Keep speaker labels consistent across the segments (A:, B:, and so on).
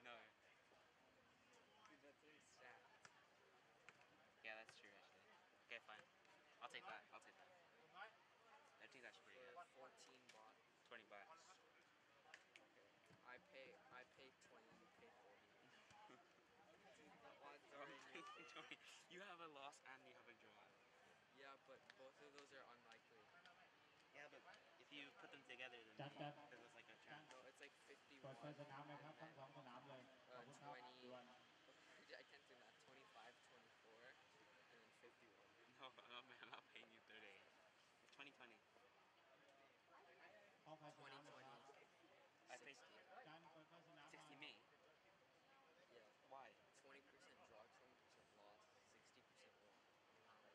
A: No.
B: Dude, that's stacked.
A: Yeah, that's true actually. Okay, fine. I'll take that. I'll take that. I think that's pretty good.
B: For 14 baht.
A: 20 bucks.
B: Okay. I pay 20, you pay 40. Dude, the odds are in your favor.
A: You have a loss and you have a draw.
B: Yeah, but both of those are unlikely.
A: Yeah, but if you put them together, then there's like a chance.
B: No, it's like 51
C: เปิดเผยสนามเลยครับ
B: and
C: ทั้ง 2 สนามเลย ขอบคุณครับ
B: 20.
C: ด่วน
B: I can't do math. 25, 24, and then 51.
A: No, I'm not paying you 30. It's 2020.
C: เข้าไปสนามเลยครับ
A: I think
C: จานเปิดเผยสนาม
A: 60 me.
B: Yeah.
A: Why?
B: 20% draw, 20% loss, 60% win.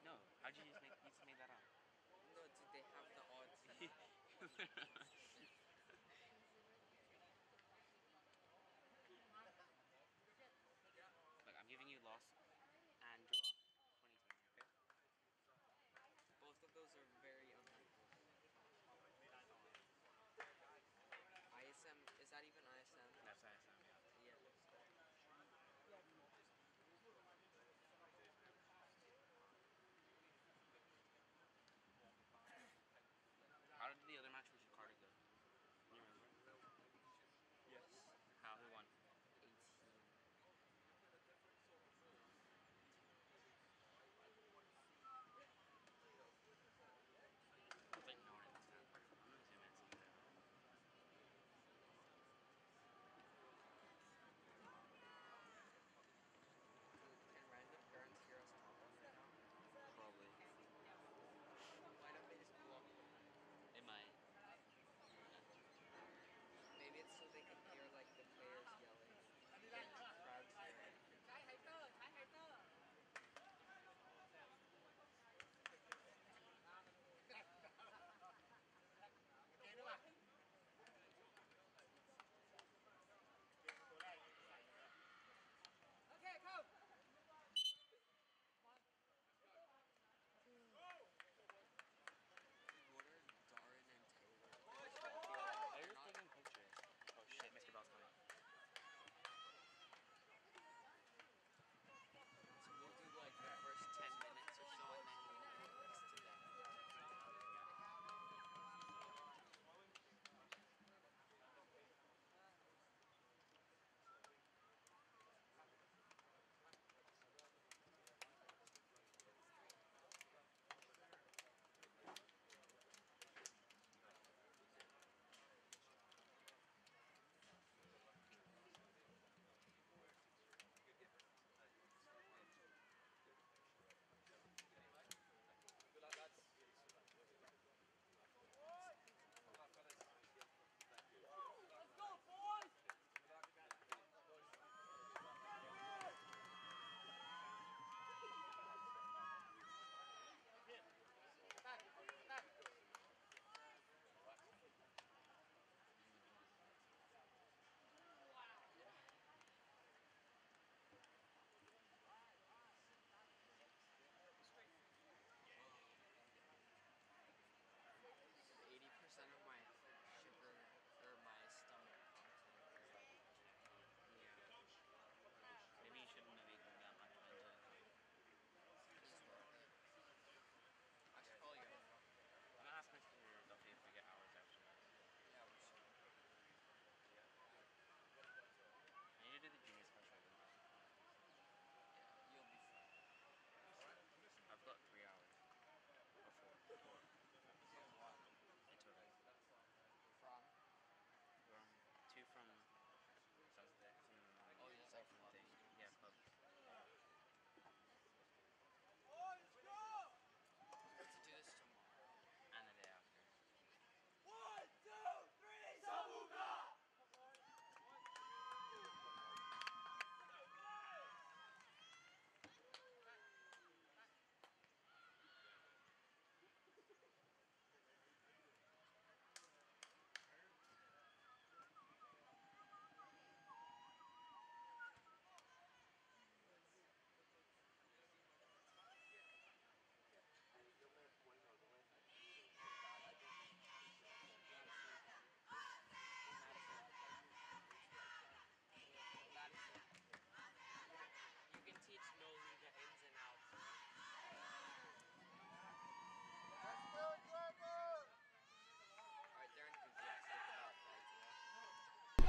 A: No. How'd you just make that up?
B: No, dude, they have the odds.
A: Look, I'm giving you loss and draw. 2020, okay?
B: Both of those are very unlikely. ISM, is that even ISM?
A: That's ISM, yeah.
B: Yeah.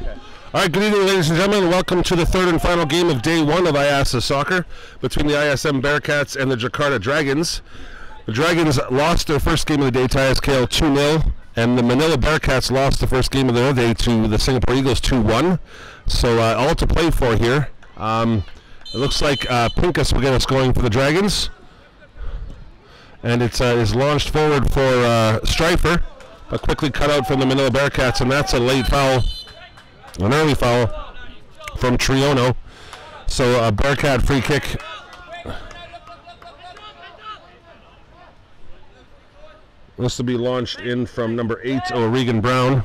D: All right, good evening, ladies and gentlemen. Welcome to the third and final game of day one of IASAS soccer between the ISM Bearcats and the Jakarta Dragons. The Dragons lost their first game of the day to ISKL 2-0, and the Manila Bearcats lost the first game of their day to the Singapore Eagles 2-1. So all to play for here. It looks like Pinkas will get us going for the Dragons. And it is launched forward for Strifer, but quickly cut out from the Manila Bearcats, and that's a late foul, an early foul from Triono. So a Bearcat free kick. This will be launched in from number 8, O'Regan Brown.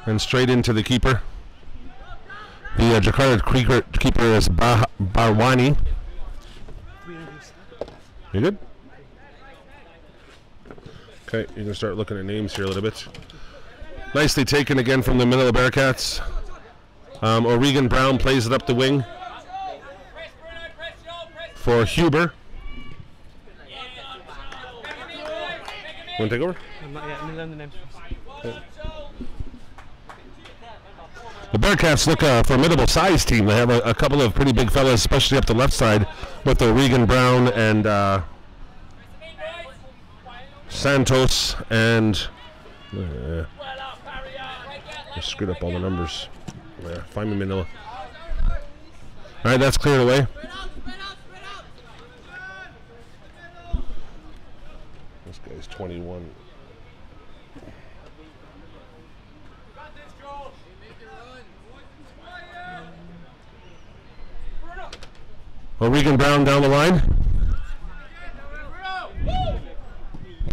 D: And straight into the keeper. The Jakarta keeper is Barwani. You good? Okay, you can start looking at names here a little bit. Nicely taken again from the Manila Bearcats. O'Regan Brown plays it up the wing for Huber. Want to take over? Okay. The Bearcats look a formidable size team. They have a couple of pretty big fellas, especially up the left side, with O'Regan Brown and Santos and I screwed up all the numbers. Yeah, find me Manila. All right, that's cleared away. This guy's 21. O'Regan Brown down the line.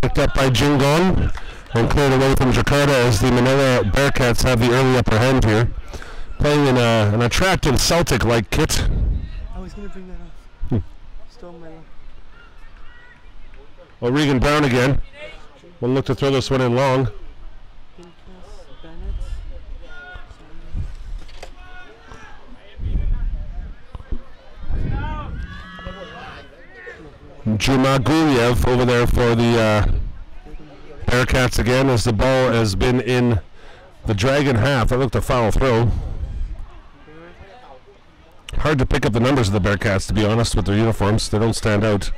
D: Picked up by Jingon and cleared away from Jakarta as the Manila Bearcats have the early upper hand here. Playing in an attractive Celtic-like kit.
B: I was going to bring that up. Stole my luck.
D: O'Regan Brown again. We'll look to throw this one in long. Jumaguliev over there for the Bearcats again, as the ball has been in the Dragon half. That looked a foul throw. Hard to pick up the numbers of the Bearcats, to be honest, with their uniforms. They don't stand out.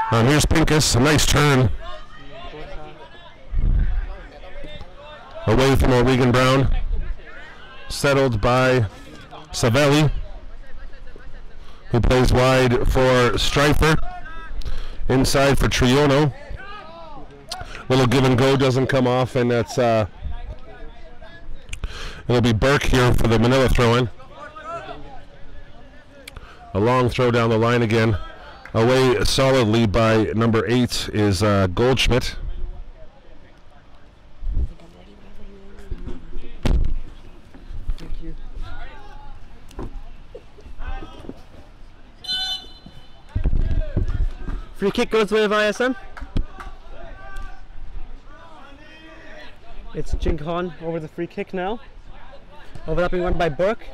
D: Here's Pinkas, a nice turn. Away from O'Regan Brown. Settled by Savelli, who plays wide for Strifer. Inside for Triono. Little give and go doesn't come off, and that's it'll be Burke here for the Manila throw-in. A long throw down the line again. Away solidly by number 8 is Goldschmidt.
B: Thank you. Free kick goes with ISM. It's Jinkhan over the free kick now. Overlapping one by Burke.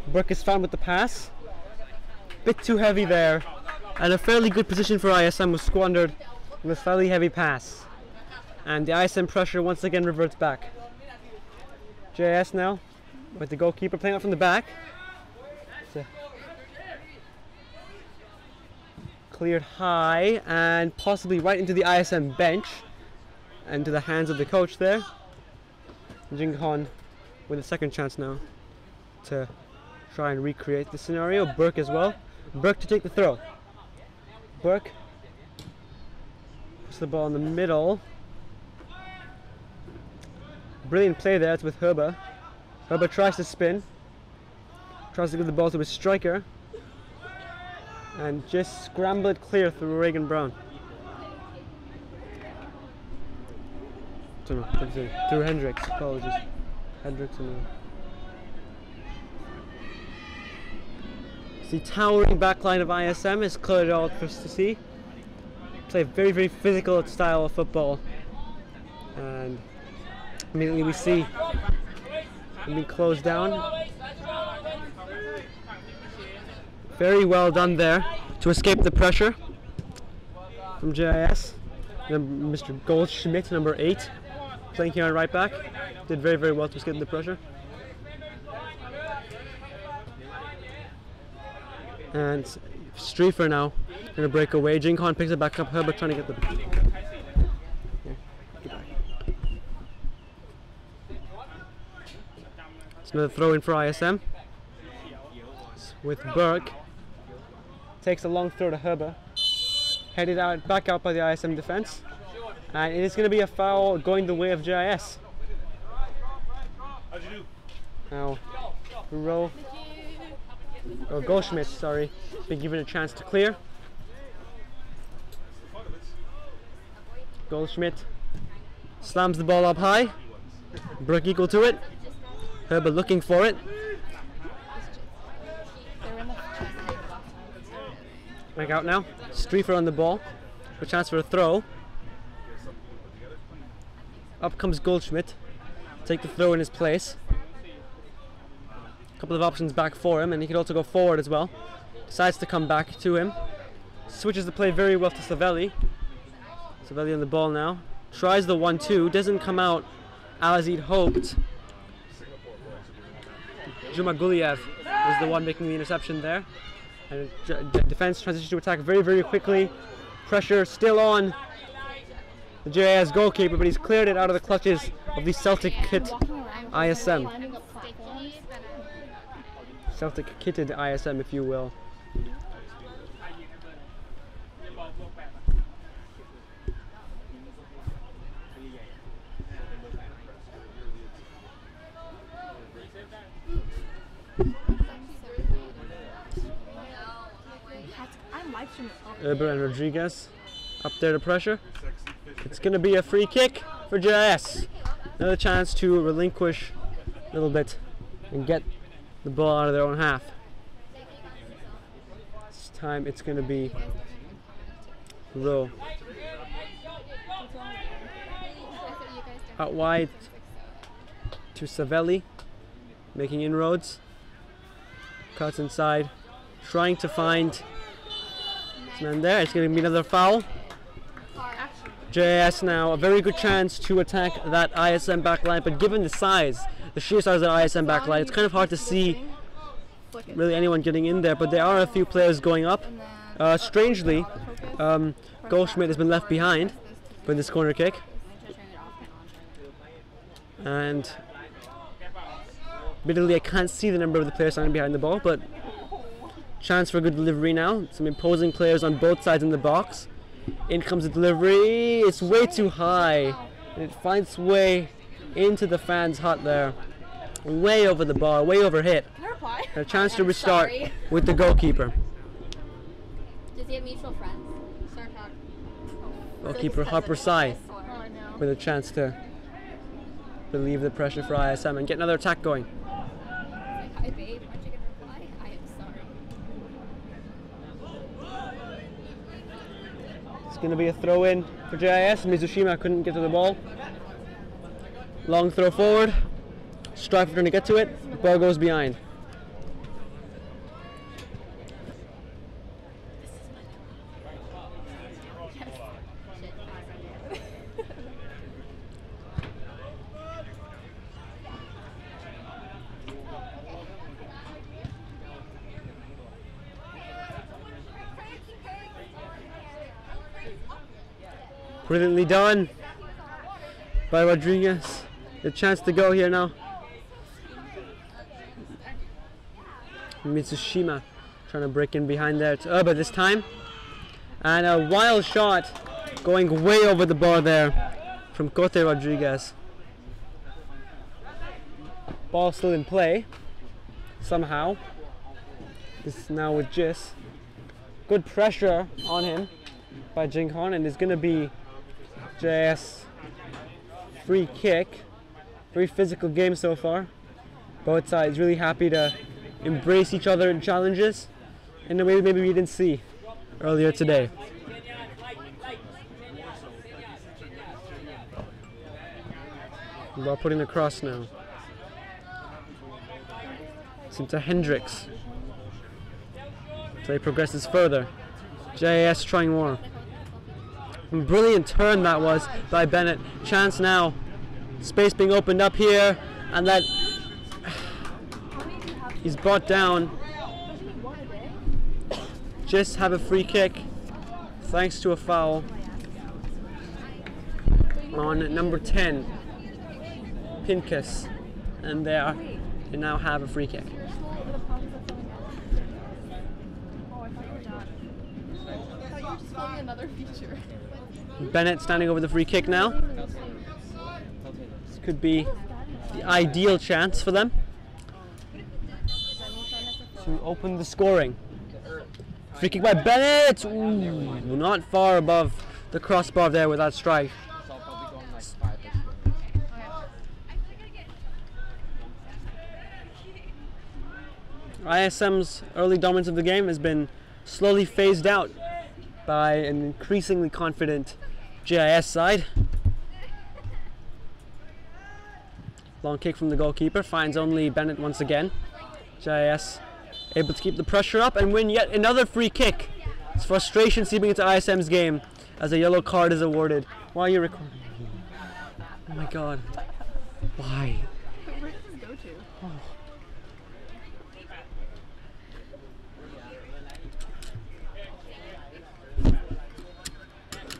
B: Burke is found with the pass. Bit too heavy there. And a fairly good position for ISM was squandered with a fairly heavy pass. And the ISM pressure once again reverts back. JIS now with the goalkeeper playing out from the back. Cleared high and possibly right into the ISM bench and to the hands of the coach there. Jinghon with a second chance now to try and recreate the scenario. Burke as well. Burke to take the throw. Burke puts the ball in the middle. Brilliant play there. It's with Herber. Herber tries to spin. Tries to give the ball to his striker. And just scramble it clear through Reagan Brown. Through Hendricks, apologies. Hendricks and the towering backline of ISM is cleared out for us to see. Play a very, very physical style of football. And immediately we see them being closed down. Very well done there to escape the pressure from JIS. Mr. Goldschmidt, number 8, playing here on right back. Did very, very well to escape the pressure. And Striefer now going to break away. Jinkon picks it back up. Herbert trying to get the... It's another throw in for ISM. With Burke. Takes a long throw to Herbert. Headed out, back out by the ISM defense. And it is going to be a foul going the way of JIS. Now, Rowe. Oh, Goldschmidt, sorry, been given a chance to clear. Goldschmidt slams the ball up high. Brook equal to it. Herbert looking for it. Back out now. Striefer on the ball. A chance for a throw. Up comes Goldschmidt. Take the throw in his place. Couple of options back for him, and he could also go forward as well. Decides to come back to him. Switches the play very well to Savelli. Savelli on the ball now. Tries the 1-2. Doesn't come out as he'd hoped. Juma Guliev was the one making the interception there. And defense transitions to attack very, very quickly. Pressure still on the JIS goalkeeper, but he's cleared it out of the clutches of the Celtic kit ISM. Celtic kitted ISM, if you will. Urban and Rodriguez up there to pressure. It's going to be a free kick for JIS. Another chance to relinquish a little bit and get the ball out of their own half. This time it's going to be Rowe. Out wide to Savelli, making inroads. Cuts inside, trying to find this man there. It's going to be another foul. JIS now a very good chance to attack that ISM backline, but given the size, the sheer size of the ISM backline, it's kind of hard to see really anyone getting in there, but there are a few players going up. Strangely, Goldschmidt has been left behind for this corner kick. And admittedly, I can't see the number of the players standing behind the ball, but chance for a good delivery now. Some imposing players on both sides in the box. In comes the delivery. It's way too high. And it finds its way into the fans' hut there. Way over the bar, way over hit. A chance to restart with the goalkeeper.
E: Does he have mutual friends?
B: Goalkeeper Harper Sai with a chance to relieve the pressure for ISM and get another attack going.
E: Hi babe, aren't you gonna reply? I am sorry.
B: It's going to be a throw in for JIS. Mizushima couldn't get to the ball. Long throw forward. Strife trying to get to it. The ball goes behind. Brilliantly done by Rodriguez. The chance to go here now. Mitsushima trying to break in behind there. It's Urba this time. And a wild shot going way over the bar there from Cote Rodriguez. Ball still in play somehow. This is now with JIS. Good pressure on him by Jinkon, and it's going to be JIS free kick. Very physical game so far. Both sides really happy to embrace each other in challenges in a way maybe we didn't see earlier today. Ball putting the cross now. It's into Hendricks. Play progresses further. JIS trying more. Brilliant turn that was by Bennett. Chance now. Space being opened up here, and that he's brought down. JIS have a free kick thanks to a foul on number 10, Pincus, and they now have a free kick.
E: Another feature.
B: Bennett standing over the free kick now. This could be the ideal chance for them to open the scoring. Free kick by Bennett! Ooh, not far above the crossbar there with that strike. ISM's early dominance of the game has been slowly phased out by an increasingly confident JIS side. Long kick from the goalkeeper, finds only Bennett once again. JIS able to keep the pressure up and win yet another free kick. It's frustration seeping into ISM's game as a yellow card is awarded. Why are you recording? Oh my god. Why?
E: Where does this go to?
B: Oh.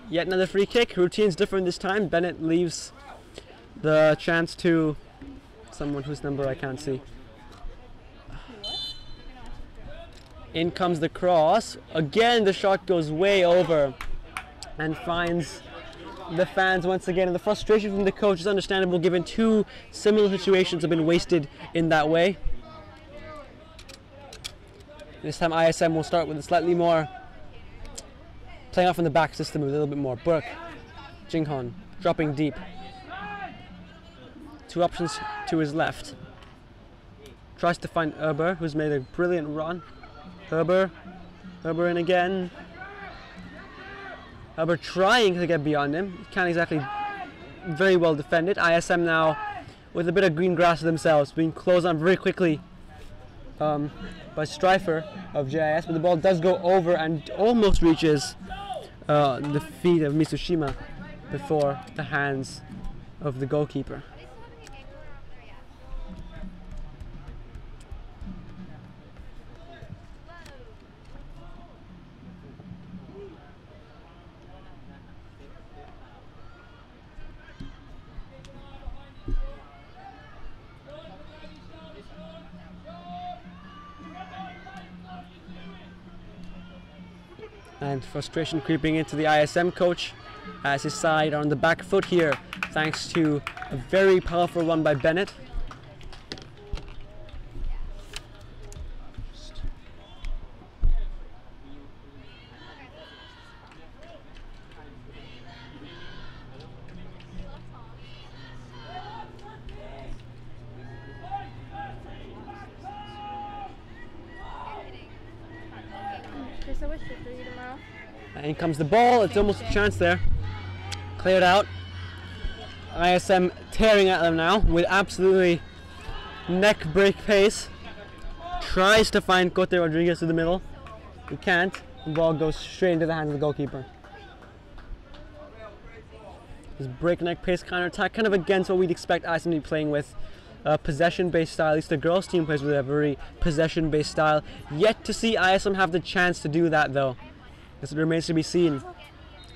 B: Yet another free kick. Routine's different this time. Bennett leaves the chance to someone whose number I can't see. In comes the cross. Again, the shot goes way over and finds the fans once again. And the frustration from the coach is understandable given two similar situations have been wasted in that way. This time ISM will start with a slightly more playing off from the back system a little bit more. Burke, Jinghon, dropping deep. Two options to his left. Tries to find Erber, who's made a brilliant run. Erber in again. Erber trying to get beyond him. Can't exactly very well defended. ISM now with a bit of green grass to themselves, being closed on very quickly by Strifer of JIS, but the ball does go over and almost reaches the feet of Mitsushima before the hands of the goalkeeper. And frustration creeping into the ISM coach as his side are on the back foot here thanks to a very powerful run by Bennett.
E: There's so much shit for you tomorrow.
B: And in comes the ball, it's almost a chance there. Cleared out. ISM tearing at them now with absolutely neck break pace. Tries to find Cote Rodriguez to the middle. He can't. The ball goes straight into the hands of the goalkeeper. His breakneck pace counter-attack, kind of against what we'd expect ISM to be playing with. Possession-based style. At least the girls' team plays with a very possession-based style. Yet to see ISM have the chance to do that, though. As it remains to be seen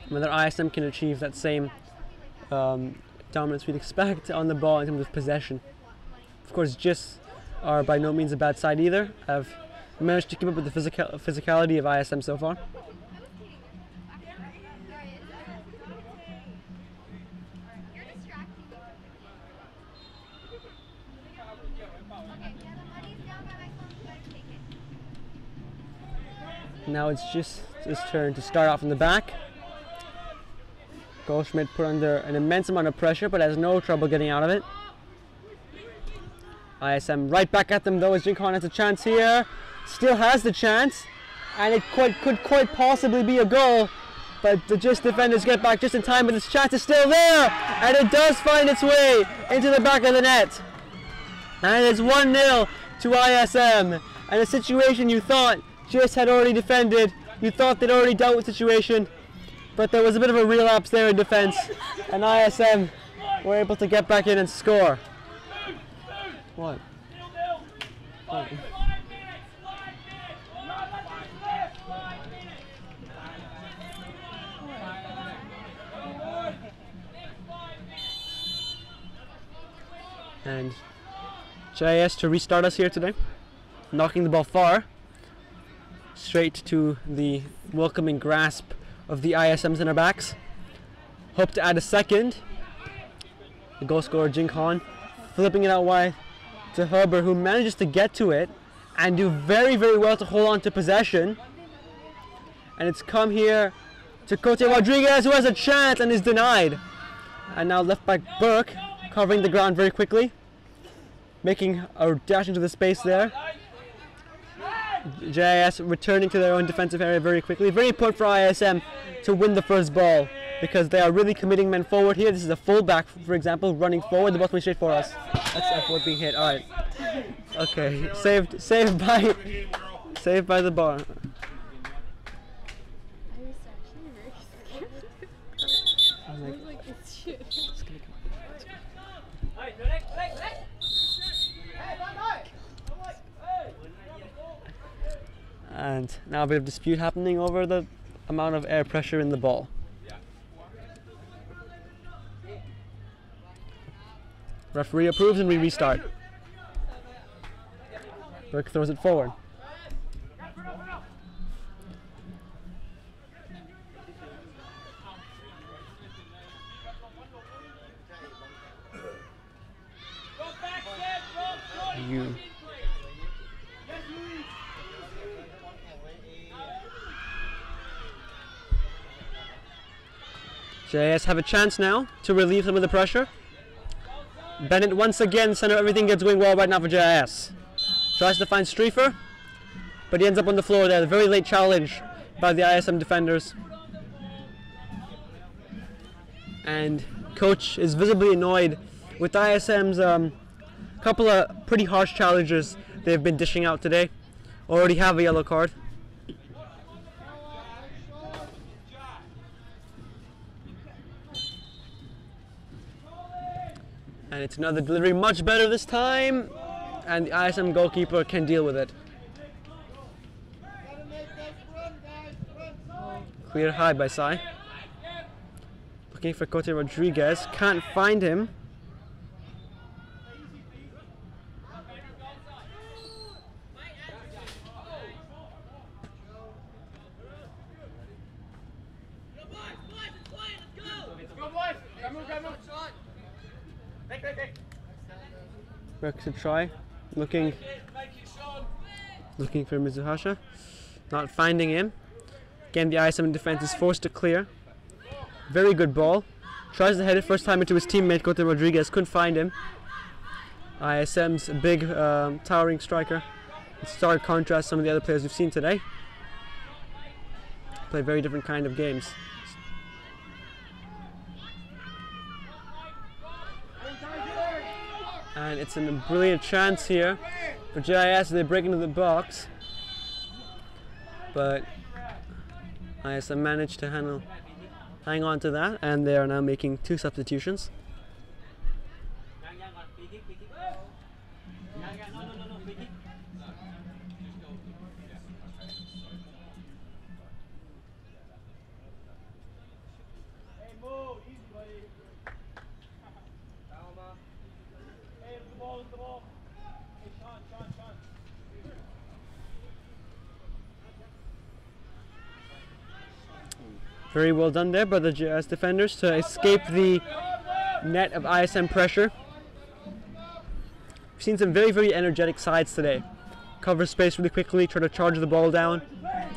B: whether ISM can achieve that same dominance we'd expect on the ball in terms of possession. Of course, JIS are by no means a bad side either. Have managed to keep up with the physicality of ISM so far. Now it's just his turn to start off in the back. Goldschmidt put under an immense amount of pressure but has no trouble getting out of it. ISM right back at them though as Jinghon has a chance here. Still has the chance and it could quite possibly be a goal, but the JIS defenders get back just in time, but this chance is still there and it does find its way into the back of the net. And it's 1-0 to ISM, and a situation you thought JIS had already defended, you thought they'd already dealt with the situation, but there was a bit of a relapse there in defense, and ISM were able to get back in and score. What? What? And JIS to restart us here today, knocking the ball far, straight to the welcoming grasp of the ISM center backs. Hope to add a second. The goal scorer Jing Han flipping it out wide to Herber, who manages to get to it and do very, very well to hold on to possession. And it's come here to Cote Rodriguez, who has a chance and is denied. And now left back Burke covering the ground very quickly, making a dash into the space there. JIS returning to their own defensive area very quickly. Very important for ISM to win the first ball, because they are really committing men forward here. This is a fullback, for example, running forward. The ball's coming straight for us. That's F4 being hit. All right. Okay. Saved by the bar.
E: I was actually very scared. I was like, it's shit.
B: And now a bit of dispute happening over the amount of air pressure in the ball. Referee approves and we restart. Burke throws it forward. JIS have a chance now to relieve some of the pressure. Bennett once again, center, everything gets going well right now for JIS. Tries to find Striefer, but he ends up on the floor there. The very late challenge by the ISM defenders. And coach is visibly annoyed with ISM's couple of pretty harsh challenges they've been dishing out today. Already have a yellow card. And it's another delivery, much better this time, and the ISM goalkeeper can deal with it. Clear high by Sai. Looking for Cote Rodriguez, can't find him. Burke to try, looking for Mizuhasha, not finding him. Again, the ISM defense is forced to clear. Very good ball. Tries to head it first time into his teammate Cote Rodriguez, couldn't find him. ISM's a big towering striker. In stark contrast to some of the other players we've seen today. Play very different kind of games. And it's a brilliant chance here for JIS. They break into the box, but ISM managed to hang on to that, and they are now making two substitutions. Very well done there by the JIS defenders to escape the net of ISM pressure. We've seen some very, very energetic sides today. Cover space really quickly, try to charge the ball down.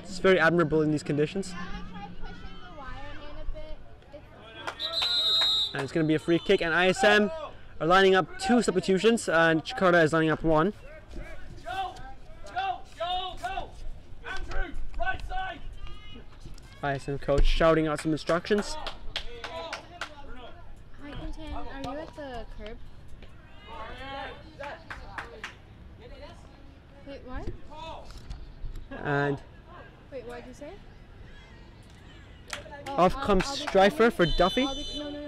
B: It's very admirable in these conditions. And it's going to be a free kick, and ISM are lining up two substitutions, and Jakarta is lining up one. ISM coach shouting out some instructions.
E: Hi, Quintan. Are you at the curb? Wait, what?
B: And
E: Wait, what did you say?
B: Off comes Strifer for Duffy.
E: No,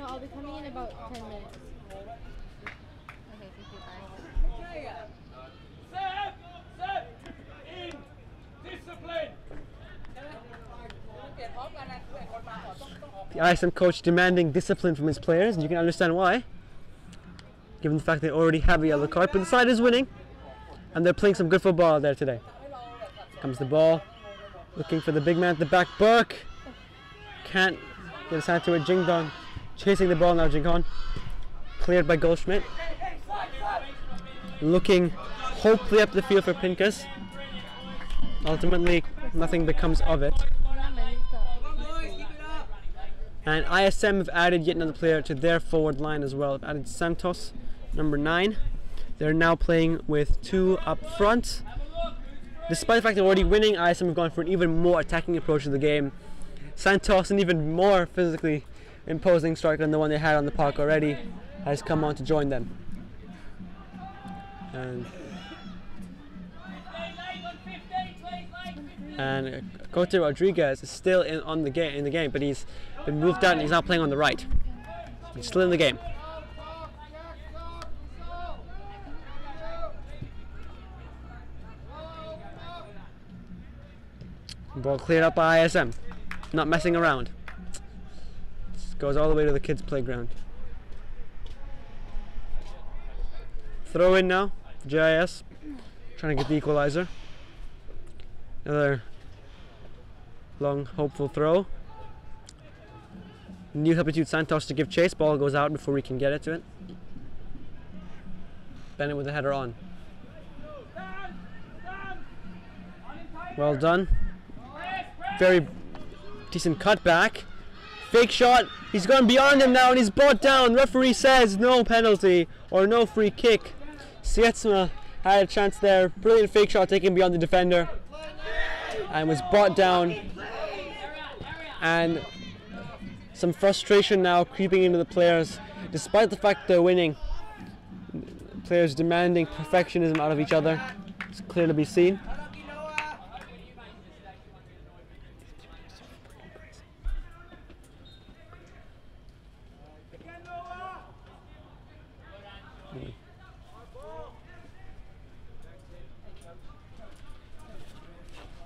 E: I'll be coming in about 10 minutes. Okay, thank you, bye.
B: The ISM coach demanding discipline from his players, and you can understand why, given the fact they already have a yellow card. But the side is winning, and they're playing some good football there today. Comes the ball, looking for the big man at the back. Burke can't get his hand to it. Jingdong chasing the ball now. Jingkon cleared by Goldschmidt. Looking hopefully up the field for Pincus. Ultimately, nothing becomes of it. And ISM have added yet another player to their forward line as well. They've added Santos, number 9. They're now playing with 2 up front. Despite the fact they're already winning, ISM have gone for an even more attacking approach to the game. Santos, an even more physically imposing striker than the one they had on the park already, has come on to join them. And Cote Rodriguez is still in the game, but he's been moved out and he's now playing on the right. He's still in the game. Ball cleared up by ISM. Not messing around. Just goes all the way to the kids' playground. Throw in now for JIS. Trying to get the equalizer. Another long, hopeful throw. New substitute Santos to give chase. Ball goes out before we can get it to it. Bennett with the header on. Well done. Very decent cutback. Fake shot. He's gone beyond him now and he's brought down. Referee says no penalty or no free kick. Sietsma had a chance there. Brilliant fake shot taken beyond the defender and was brought down. And some frustration now creeping into the players. Despite the fact they're winning, players demanding perfectionism out of each other. It's clear to be seen.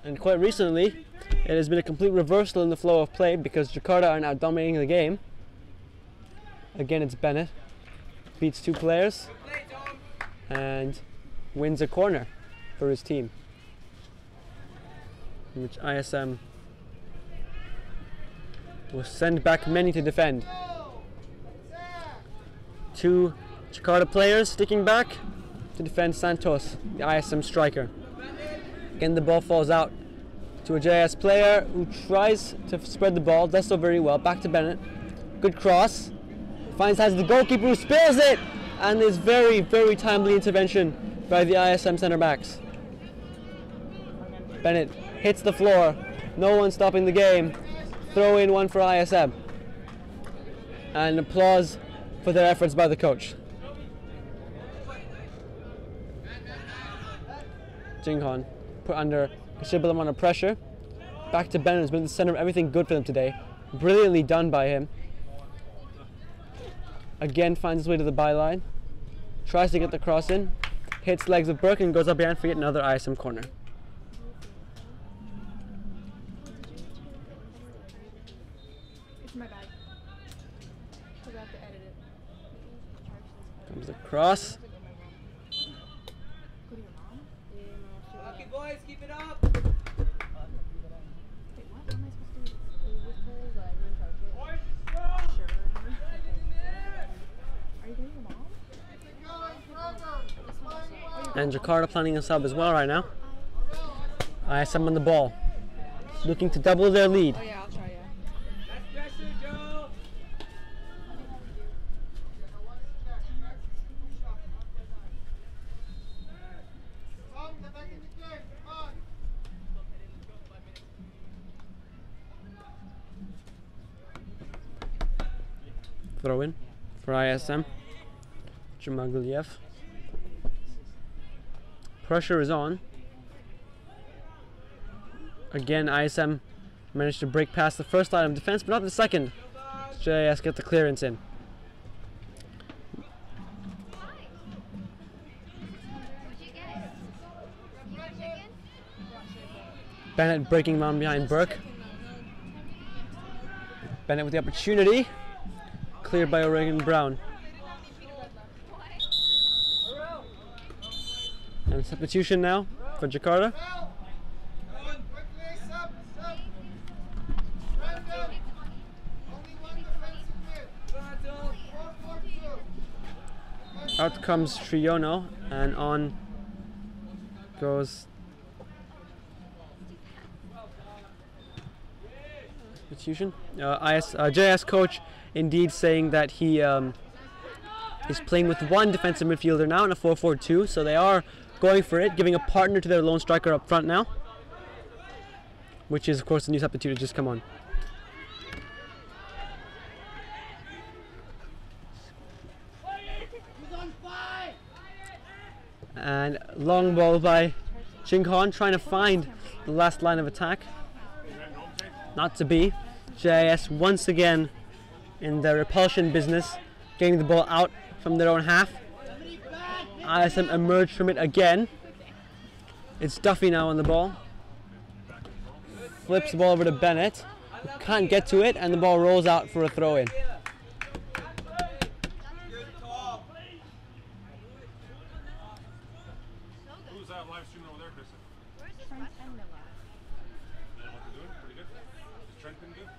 B: And quite recently, it has been a complete reversal in the flow of play because Jakarta are now dominating the game. Again, it's Bennett. Beats 2 players and wins a corner for his team, in which ISM will send back many to defend. 2 Jakarta players sticking back to defend Santos, the ISM striker. Again, the ball falls out to a JS player who tries to spread the ball, does so very well. Back to Bennett. Good cross. Has the goalkeeper who spills it, and there's very, very timely intervention by the ISM centre backs. Bennett hits the floor. No one stopping the game. Throw in one for ISM. And applause for their efforts by the coach. Jinghon put under Kashibalam under pressure. Back to Bennett, who's been the center of everything good for them today. Brilliantly done by him. Again finds his way to the byline. Tries to get the cross in. Hits legs of Burke and goes up behind for yet another ISM corner.
E: It's my bag. Because I have to edit it.
B: Comes the cross.
E: Go to your mom?
F: Lucky boys, keep it up.
E: Wait, what? How am I supposed to do this? Can you just pull the green carpet? Sure. Are you going to your mom?
B: And Jakarta planning a sub as well right now. ISM on the ball. Looking to double their lead.
E: Oh yeah, I'll try, yeah.
F: That's pressure, Joe.
B: Throw in for ISM. Jamagliev. Pressure is on. Again, ISM Managed to break past the first line of defense, but not the second. JIS get the clearance in. Bennett breaking down behind Burke. Bennett with the opportunity. Cleared by O'Regan Brown. And substitution now for Jakarta. Out comes Triono, and on goes substitution. JS coach indeed saying that he is playing with one defensive midfielder now in a 4-4-2, so they are going for it, giving a partner to their lone striker up front now, which is of course the new substitute to just come on. And long ball by Jinghon, trying to find the last line of attack. Not to be. JIS once again in the repulsion business, getting the ball out from their own half. ISM emerged from it again. It's Duffy now on the ball. Flips the ball over to Bennett. Can't get to it, and the ball rolls out for a throw-in.
D: Who's that live streaming over there, Kristen?
E: Trent and Miller.
D: And what they're doing? Pretty good? Is Trent been good?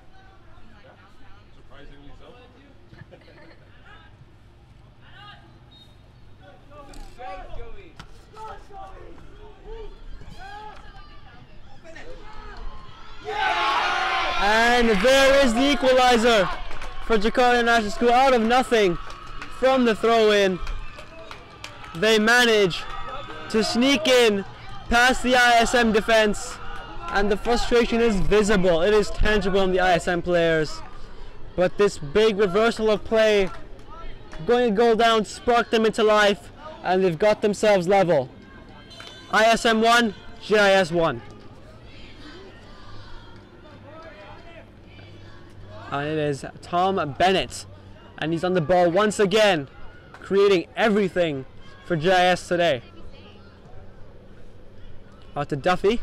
D: Yeah. Surprisingly so.
B: And there is the equalizer for Jakarta National School out of nothing from the throw-in. They manage to sneak in past the ISM defense, and the frustration is visible. It is tangible on the ISM players. But this big reversal of play, going a goal down, sparked them into life, and they've got themselves level. ISM 1, JIS 1. And it is Tom Bennett, and he's on the ball once again, creating everything for JIS today. Out to Duffy.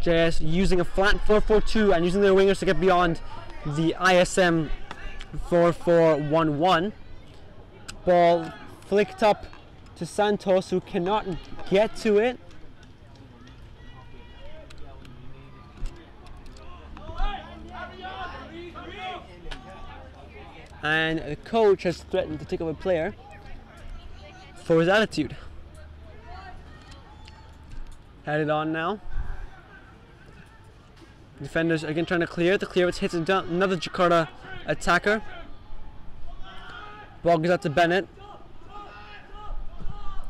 B: JIS using a flat 4-4-2 and using their wingers to get beyond the ISM 4-4-1-1. Ball flicked up to Santos, who cannot get to it. And the coach has threatened to take up a player for his attitude. Headed on now. Defenders again trying to clear. The clearance hits another Jakarta attacker. Ball goes out to Bennett.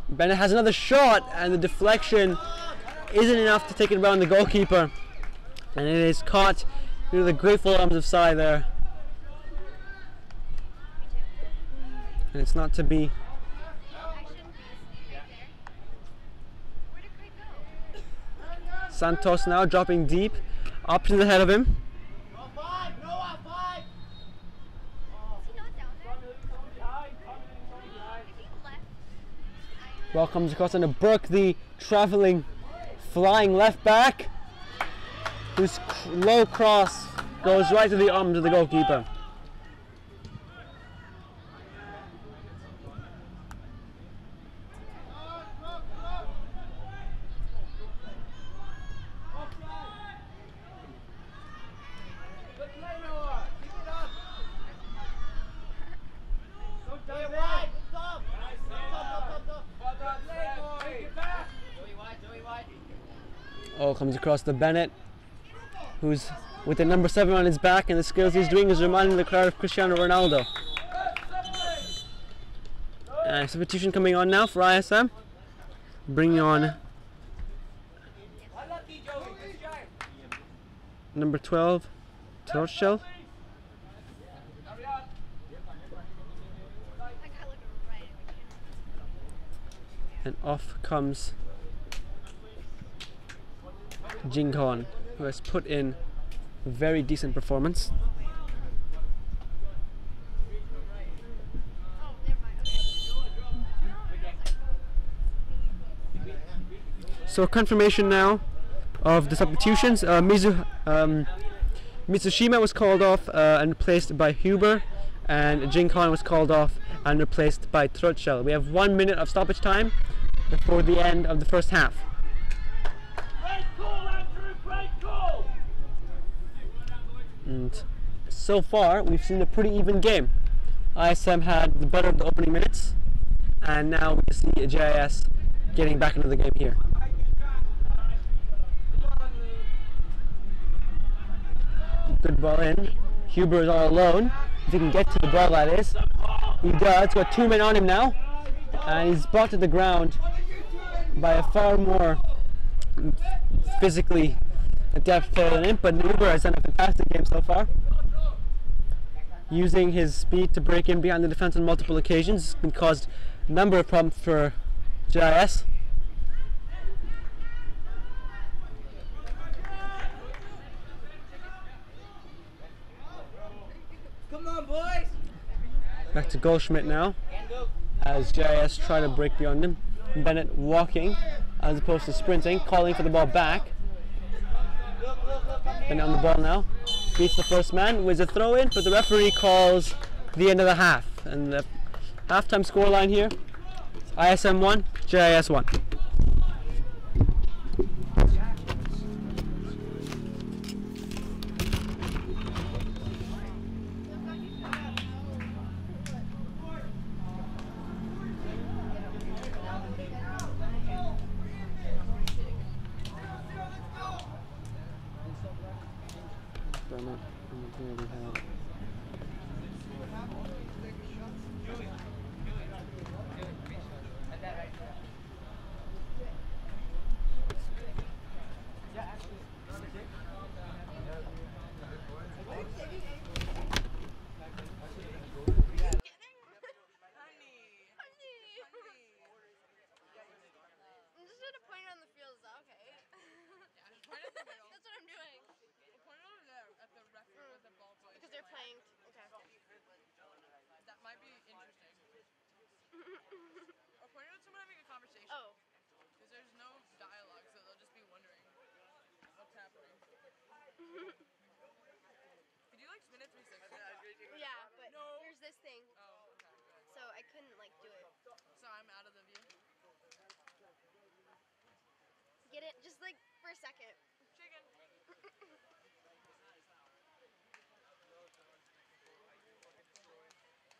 B: Bennett has another shot, and the deflection isn't enough to take it around the goalkeeper. And it is caught through the grateful arms of Sai there. And it's not to be. Santos now dropping deep. Options ahead of him. Ball comes across into Burke, the travelling, flying left back, whose low cross goes right to the arms of the goalkeeper. Oh, comes across to Bennett, who's with the number 7 on his back, and the skills he's doing is reminding the crowd of Cristiano Ronaldo. Substitution coming on now for ISM. Bringing on number 12, Torchel. And off comes Jinghon. who has put in a very decent performance. So confirmation now of the substitutions. Mitsushima was called off and replaced by Huber, and Jinkon was called off and replaced by Trotschel. We have 1 minute of stoppage time before the end of the first half. And so far we've seen a pretty even game. ISM had the better of the opening minutes, and now we see JIS getting back into the game here. Good ball in. Huber is all alone. If he can get to the ball, that is. He does. Got 2 men on him now, and he's brought to the ground by a far more physically adept player than him. But Huber has done a fantastic game so far, using his speed to break in behind the defense on multiple occasions and caused a number of problems for JIS.
F: Come on, boys.
B: Back to Goldschmidt now, as JIS try to break beyond him. Bennett walking as opposed to sprinting, calling for the ball back. Bennett on the ball now, beats the first man, with a throw in, but the referee calls the end of the half. And the halftime scoreline here, ISM 1, JIS 1.
E: I'm just gonna point it on the field. Is that okay? That's what I'm doing.
G: Point over there at the referee with the ball place.
E: Because they're playing. Okay.
G: That might be interesting. Or point it at someone having a conversation.
E: Oh.
G: Because there's no dialogue, so they'll just be wondering what's happening. Could you like spin it 360?
E: Yeah, but
G: No.
E: here's this thing.
G: Oh, okay. Good.
E: So I couldn't like do it.
G: So I'm out of the view.
E: Get it? Just like for a second.
G: Chicken.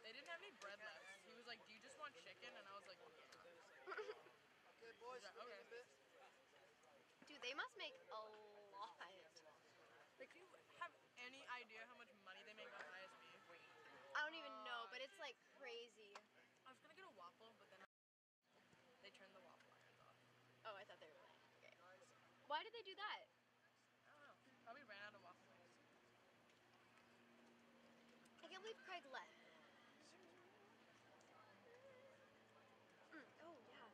G: They didn't have any bread left. He was like, "Do you just want chicken?" And I was like, "Yeah." Good boys. Okay.
E: Dude, they must make a lot.
G: Like, do you have any idea how much money they make on ISB?
E: I don't even know, but it's like crazy.
G: I was gonna get a waffle, but then they turned the waffle irons off.
E: Oh, I thought they were playing. Okay. Why did they do that?
G: I don't know. Probably ran out of waffle irons.
E: I can't believe Craig left. Oh, yeah.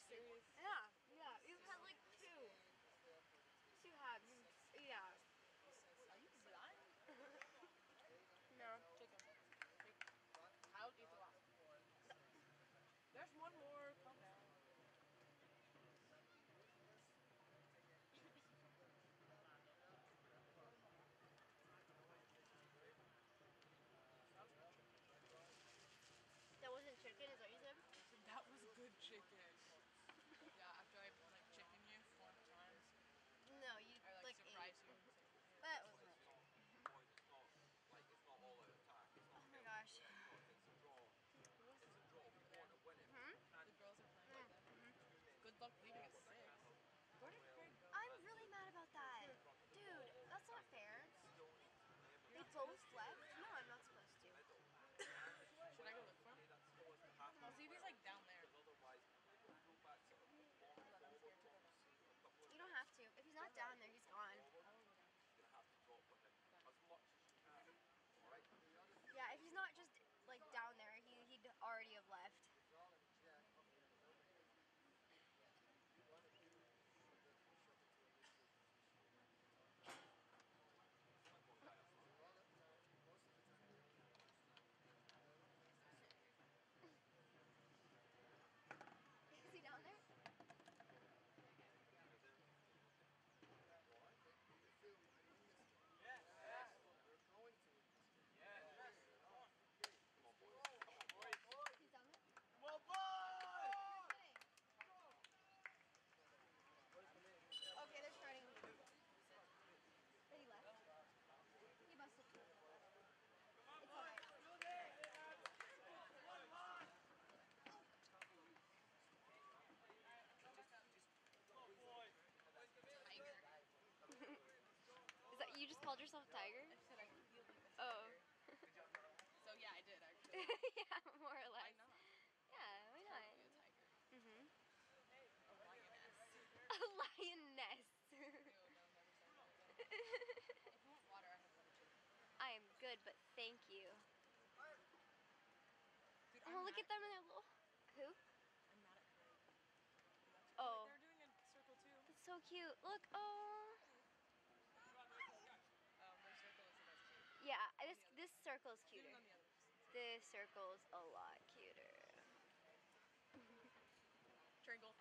G: serious?
E: Yeah, yeah. You've had like two. You have. Yeah.
G: Are you blind?
E: No.
G: Chicken. I'll eat the last one. There's one more. Calm down.
E: That wasn't chicken, is what you said?
G: That was good chicken. Yeah, after I like chicken you 4 times,
E: No, you
G: I like
E: like
G: surprise
E: ate.
G: you and say,
E: That was not. Oh my gosh. Hmm?
G: the girls are playing again. Good luck leaving at 6. Where did Craig go?
E: I'm really mad about that. Dude, that's not fair. They both left? No, I'm not supposed to.
G: Should I go look for him? I'll see if he's like down there. Look, I'm scared to go down.
E: You don't have to. If he's not down there, he's gone. Yeah, if he's not just like down there, he'd already have left. Is he down there? He's down there? Okay, they're starting. But he left. He must have. It's alright.
G: Tiger.
E: Is that you just called yourself Tiger?
G: I said I feel like a
E: Oh.
G: tiger. So yeah, I did actually.
E: Yeah, more or
G: Why
E: less.
G: not?
E: Yeah, why
G: Try
E: not?
G: to be a tiger.
E: Mhm.
G: A lioness.
E: A lioness.
G: Ew, no, never say that again. If you want water, I have water too.
E: I am good, but thank you.
G: Dude,
E: Oh, look at them in their little. Who?
G: I'm mad at Craig.
E: Oh.
G: They're doing a circle too.
E: That's so cute. Look. Oh.
G: Their circle isn't as cute.
E: Yeah. This circle's
G: Shoot
E: cuter.
G: it on the other person.
E: This circle's a lot cuter.
G: Triangle.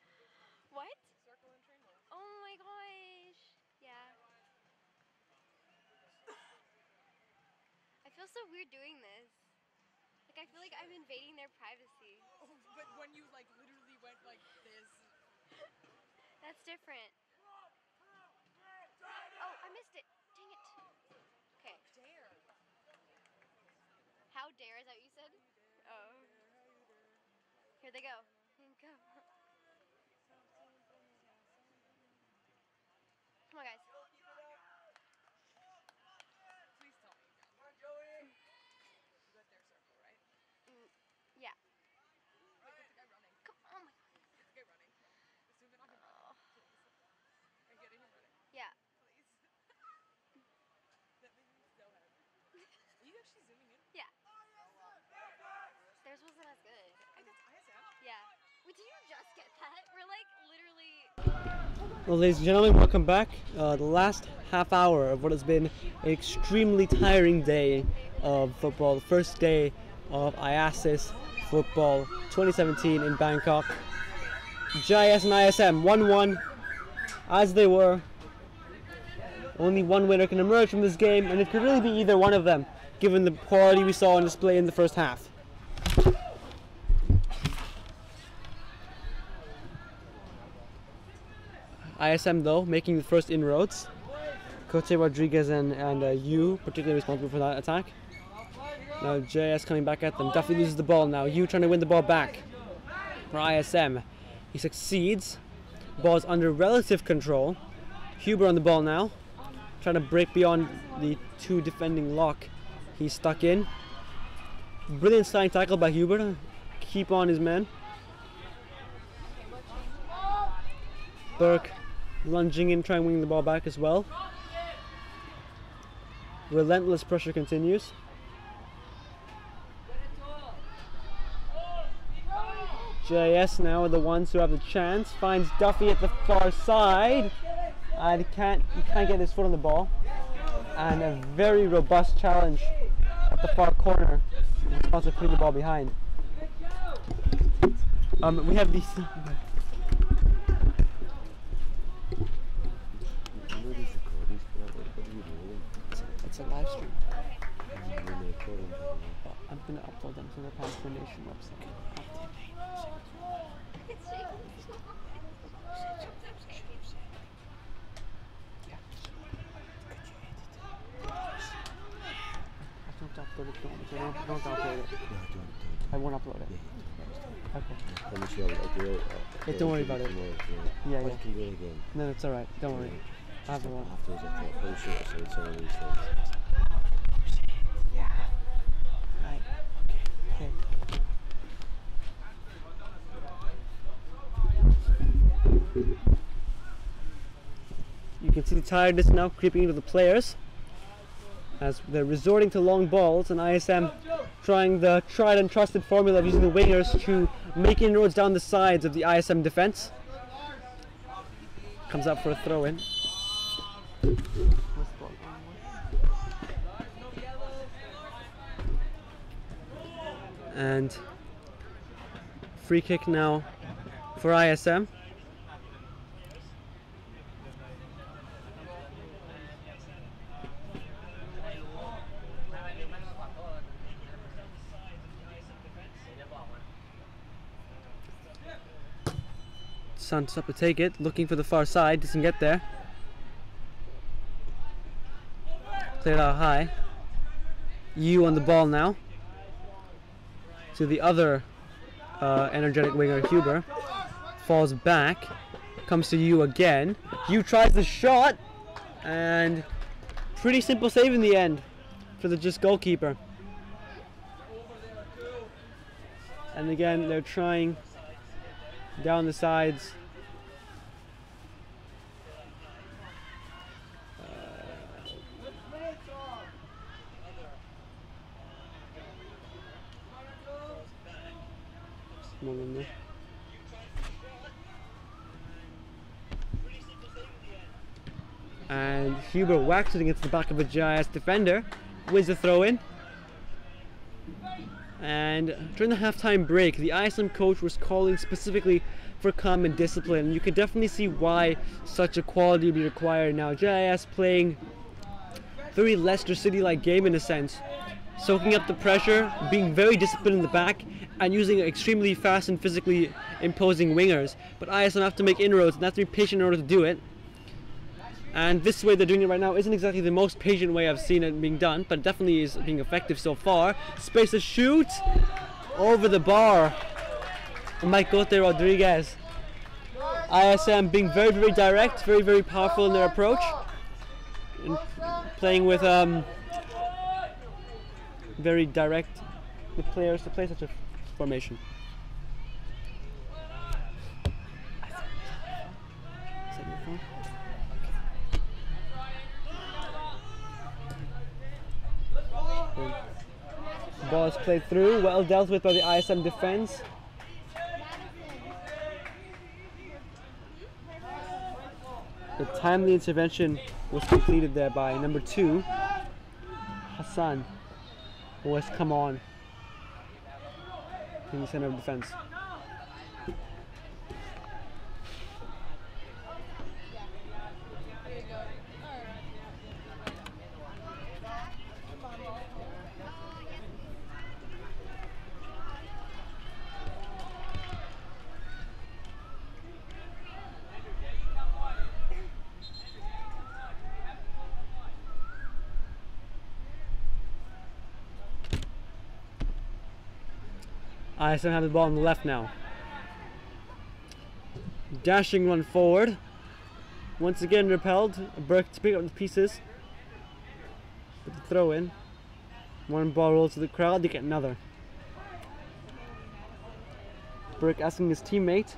E: What?
G: Circle and triangle.
E: Oh my gosh. Yeah. I feel so weird doing this. Like I feel like I'm invading their privacy.
G: Oh, but when you like literally went like this.
E: That's different. Oh, I missed it. Dang it. Okay.
G: Dare.
E: How dare is that what you said? Oh. Here they go. Go. Come on, guys.
G: Please tell me again. Come on, Joey. You got their circle, right?
E: Yeah.
G: Wait, get the guy running.
E: Come on.
G: Get the guy running. Assume they're not gonna run. Please. Are you getting him running?
E: Yeah.
G: Please. That made me so happy. Are you actually zooming in?
E: Yeah. Theirs wasn't as good.
G: Hey, that's ISM.
E: Yeah. Wait, did you just get that? We're like literally.
B: Well, ladies and gentlemen, welcome back. The last half hour of what has been an extremely tiring day of football. The first day of IASAS football 2017 in Bangkok. JIS and ISM 1-1 as they were. Only one winner can emerge from this game, and it could really be either one of them, given the quality we saw on display in the first half. ISM though, making the first inroads. Cote Rodriguez and Yu particularly responsible for that attack. Now JS coming back at them. Duffy loses the ball now. Yu trying to win the ball back for ISM. He succeeds. Ball is under relative control. Huber on the ball now. Trying to break beyond the two defending lock. He's stuck in. Brilliant sliding tackle by Huber to keep on his man. Burke lunging in, trying to win the ball back as well. Relentless pressure continues. JIS now are the ones who have the chance. Finds Duffy at the far side. And he can't get his foot on the ball. And a very robust challenge at the far corner. Also putting the ball behind. We have these. It's a live stream. I'm gonna upload them to the Panther Nation website. Upload it. Don't upload it. I won't upload it. Okay.
H: Let me show you.
B: Yeah, don't worry about it. Yeah,
H: I
B: yeah.
H: can do it again.
B: No, it's alright. Don't worry. I have the one.
H: Afterwards, I thought, oh shit, so it's one of these things.
B: Yeah. Right. Okay. You can see the tiredness now creeping into the players as they're resorting to long balls, and ISM trying the tried and trusted formula of using the wingers to make inroads down the sides of the ISM defense. Comes up for a throw-in. And free kick now for ISM. Santos up to take it, looking for the far side, doesn't get there. Cleared out high. You on the ball now. To the other energetic winger, Huber. Falls back. Comes to you again. You tries the shot. And pretty simple save in the end for the JIS goalkeeper. And again, they're trying down the sides. And Huber whacks it against the back of a JIS defender, wins the throw-in. And during the halftime break, the ISM coach was calling specifically for calm and discipline. And you can definitely see why such a quality would be required now. JIS playing very Leicester City-like game in a sense, soaking up the pressure, being very disciplined in the back, and using extremely fast and physically imposing wingers. But ISM have to make inroads, and they have to be patient in order to do it. And this way they're doing it right now isn't exactly the most patient way I've seen it being done, but it definitely is being effective so far. Space to shoot over the bar. Mike Rodriguez. ISM being very, very direct, very, very powerful in their approach, and playing with very direct the players to play such a formation. Ball is played through, well dealt with by the ISM defense. The timely intervention was completed there by number 2, Hassan, who has come on in the center of defense. ISM have the ball on the left now. Dashing run forward. Once again repelled. Burke to pick up the pieces. With the throw in. One ball rolls to the crowd, they get another. Burke asking his teammate to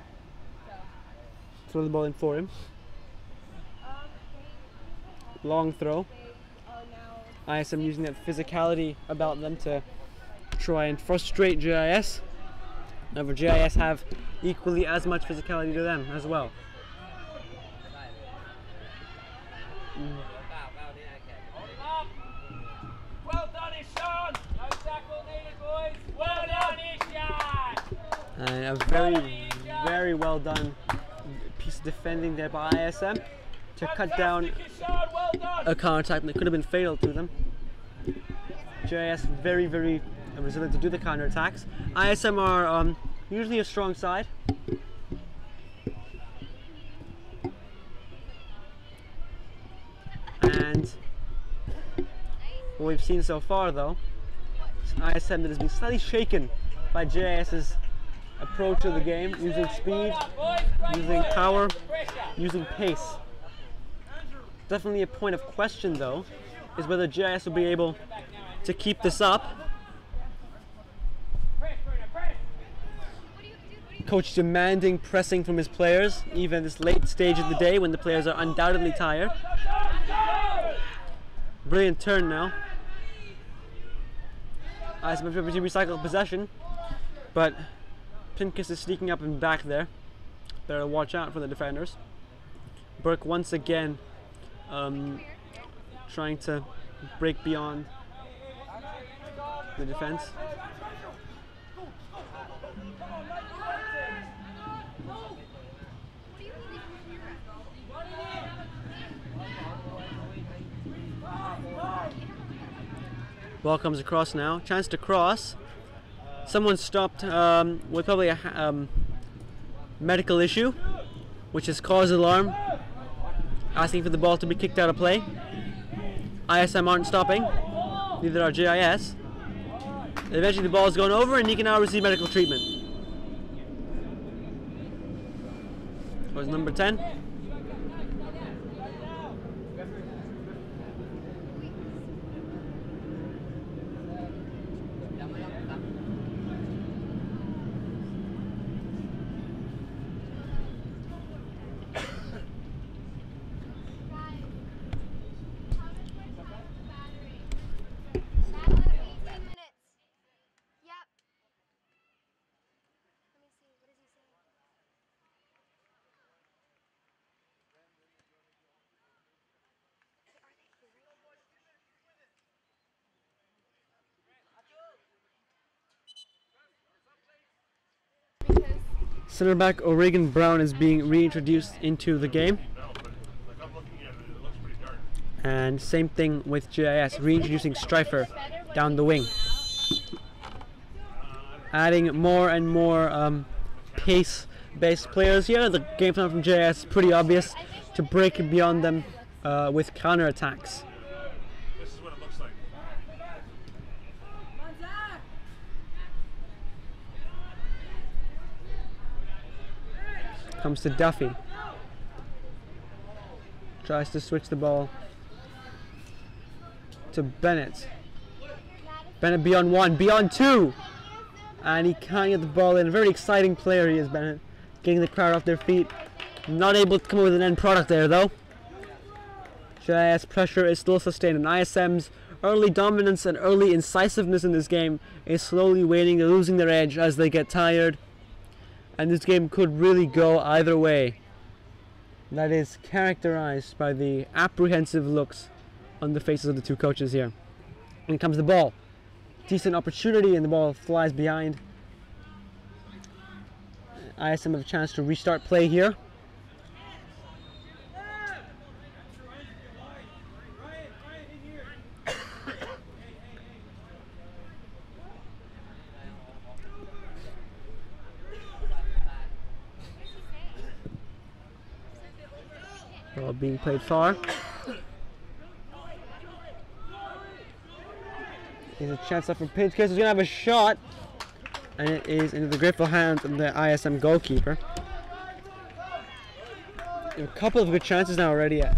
B: throw the ball in for him. Long throw. ISM using that physicality about them to try and frustrate JIS. However, JIS have equally as much physicality to them as well.
F: Well done, Ishan! No tackle needed, boys! Well done, Ishan!
B: And a very well done piece of defending there by ISM to cut down
F: Well done!
B: a counter-attack that could have been fatal to them. JIS very resilient to do the counter-attacks. ISM are usually a strong side. And what we've seen so far, though, is an ISM that has been slightly shaken by JIS's approach to the game, using speed, using power, using pace. Definitely a point of question, though, is whether JIS will be able to keep this up. Coach demanding pressing from his players, even at this late stage of the day when the players are undoubtedly tired. Brilliant turn now. ISM have to recycle possession, but Pincus is sneaking up and back there. Better watch out for the defenders. Burke once again trying to break beyond the defense. Ball comes across now. Chance to cross. Someone stopped with probably a medical issue, which has caused alarm, asking for the ball to be kicked out of play. ISM aren't stopping, neither are JIS. Eventually the ball is going over and he can now receive medical treatment. Was number 10. Center back O'Regan Brown is being reintroduced into the game. And same thing with JIS, reintroducing Stryfer down the wing. Adding more and more pace-based players here. The game plan from JIS is pretty obvious, to break beyond them with counter-attacks.
D: This is what it looks like.
B: Comes to Duffy. Tries to switch the ball to Bennett. Bennett beyond one, beyond two! And he can't get the ball in. A very exciting player he is, Bennett. Getting the crowd off their feet. Not able to come up with an end product there, though. JIS pressure is still sustained, and ISM's early dominance and early incisiveness in this game is slowly waning. They're losing their edge as they get tired. And this game could really go either way. That is characterized by the apprehensive looks on the faces of the two coaches here. In comes the ball. Decent opportunity, and the ball flies behind. ISM have a chance to restart play here. Ball being played far. There's a chance up for Pincus, who's going to have a shot. And it is into the grateful hands of the ISM goalkeeper. A couple of good chances now already at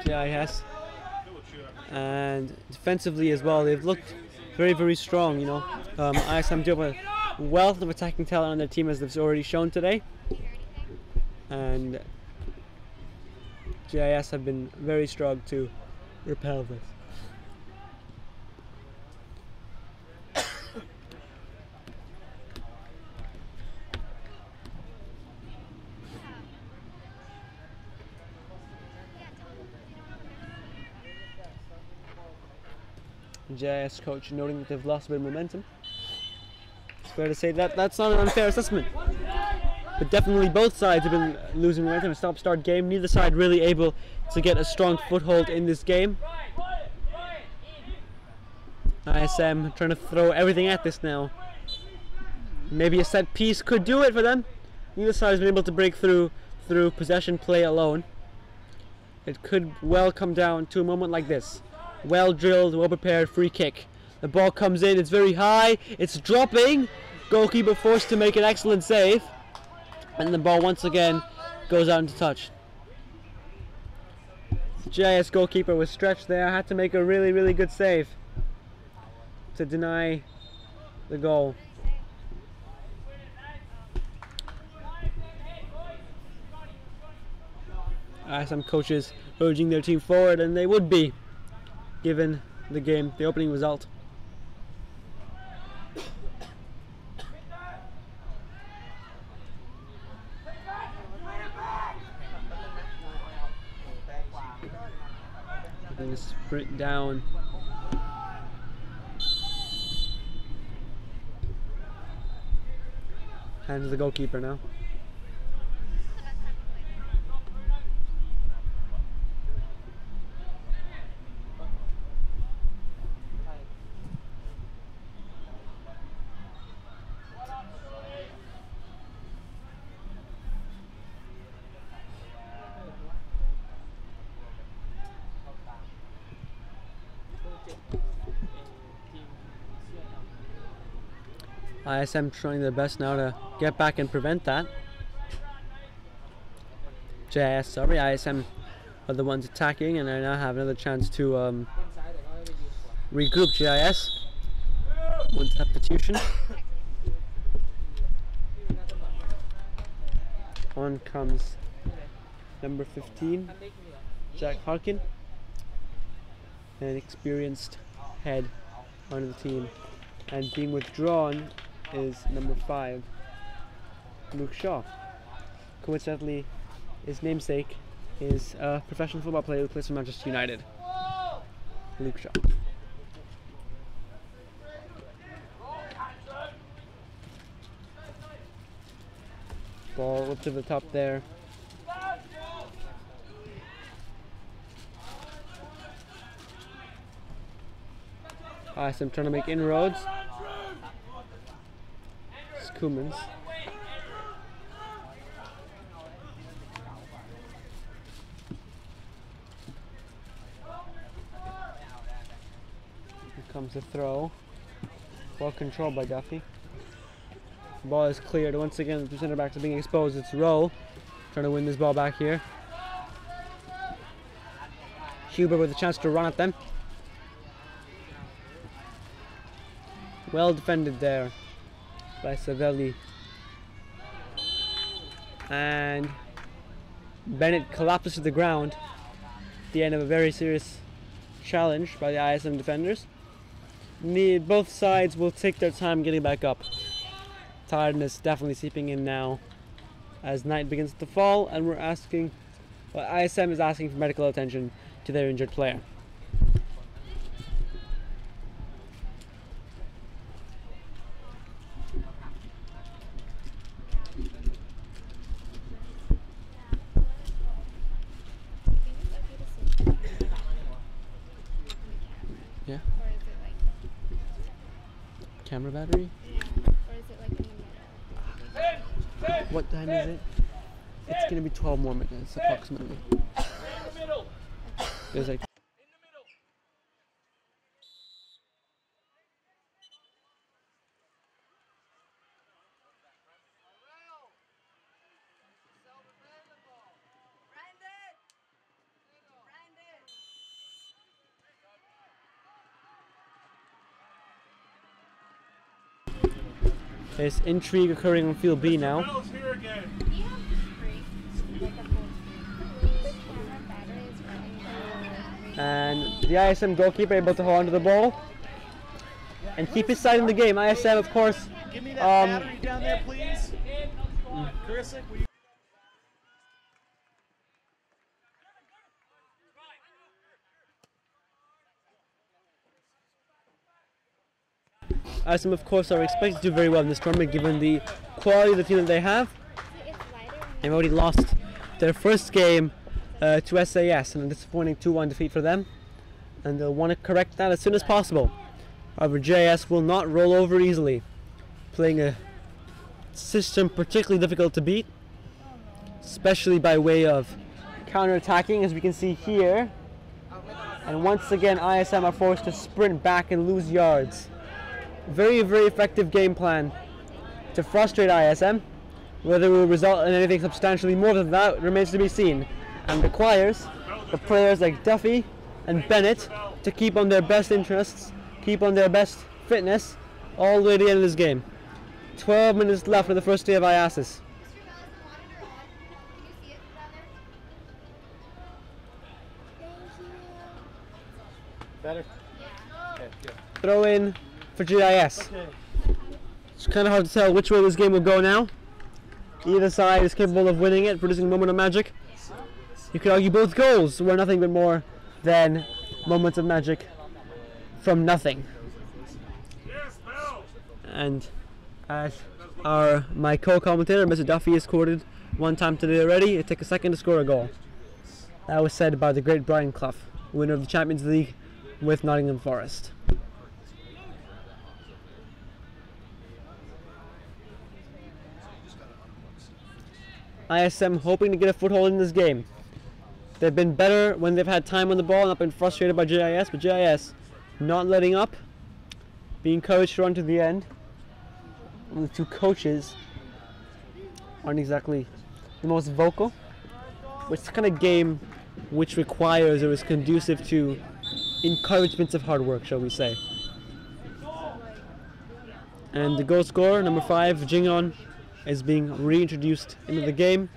B: JIS. And defensively as well, they've looked very strong, you know. ISM do have a wealth of attacking talent on their team, as they've already shown today. And JIS have been very strong to repel this. JIS coach noting that they've lost a bit of momentum. It's fair to say that that's not an unfair assessment. But definitely both sides have been losing momentum. A stop-start game. Neither side really able to get a strong foothold in this game. ISM trying to throw everything at this now. Maybe a set piece could do it for them. Neither side has been able to break through possession play alone. It could well come down to a moment like this. Well drilled, well prepared free kick. The ball comes in, it's very high, it's dropping. Goalkeeper forced to make an excellent save. And the ball once again goes out into touch. JIS goalkeeper was stretched there, had to make a really, really good save to deny the goal. Some coaches urging their team forward, and they would be, given the opening result. Taking a sprint down. Hand to the goalkeeper now. ISM trying their best now to get back and prevent that. ISM are the ones attacking, and I now have another chance to regroup JIS. One substitution. On comes number 15, Jack Harkin, an experienced head on the team, and being withdrawn is number 5, Luke Shaw. Coincidentally, his namesake is a professional football player who plays for Manchester United, Luke Shaw. Ball up to the top there. ISM trying to make inroads. It's Koemans. Here comes the throw. Well controlled by Duffy. Ball is cleared. Once again, the centre backs are being exposed. It's Roll trying to win this ball back here. Huber with a chance to run at them. Well defended there by Savelli. And Bennett collapses to the ground at the end of a very serious challenge by the ISM defenders. Both sides will take their time getting back up. Tiredness definitely seeping in now as night begins to fall, and ISM is asking for medical attention to their injured player. Yeah.
E: Or is it like,
B: Camera battery?
E: or is it like in the middle?
B: What time is it? It's gonna be 12 more minutes approximately. There's like there's intrigue occurring on field B now.
E: Do you have screens? Like a full screen? The camera battery is running low.
B: And the ISM goalkeeper able to hold onto the ball and keep his side in the game. ISM, of course,
C: Give me that battery down there, please. Chris, will you
B: ISM, of course, are expected to do very well in this tournament given the quality of the team that they have. They've already lost their first game to SAS, and a disappointing 2-1 defeat for them. And they'll want to correct that as soon as possible. However, JIS will not roll over easily, playing a system particularly difficult to beat, especially by way of counter-attacking, as we can see here. And once again, ISM are forced to sprint back and lose yards. Very, very effective game plan to frustrate ISM. Whether it will result in anything substantially more than that remains to be seen, and requires the players like Duffy and Bennett to keep on their best interests, keep on their best fitness all the way to the end of this game. 12 minutes left of the first day of IASAS.
C: Better? Okay, good.
B: Throw in for JIS. It's kind of hard to tell which way this game will go now. Either side is capable of winning it, producing a moment of magic. You could argue both goals were nothing but more than moments of magic from nothing. And as my co-commentator, Mr. Duffy, has quoted one time today already, it took a second to score a goal. That was said by the great Brian Clough, winner of the Champions League with Nottingham Forest. ISM hoping to get a foothold in this game. They've been better when they've had time on the ball, not been frustrated by JIS, but JIS not letting up, being encouraged to run to the end. And the two coaches aren't exactly the most vocal, which is the kind of game which requires or is conducive to encouragements of hard work, shall we say. And the goal scorer, number 5, Jingon, is being reintroduced into the game.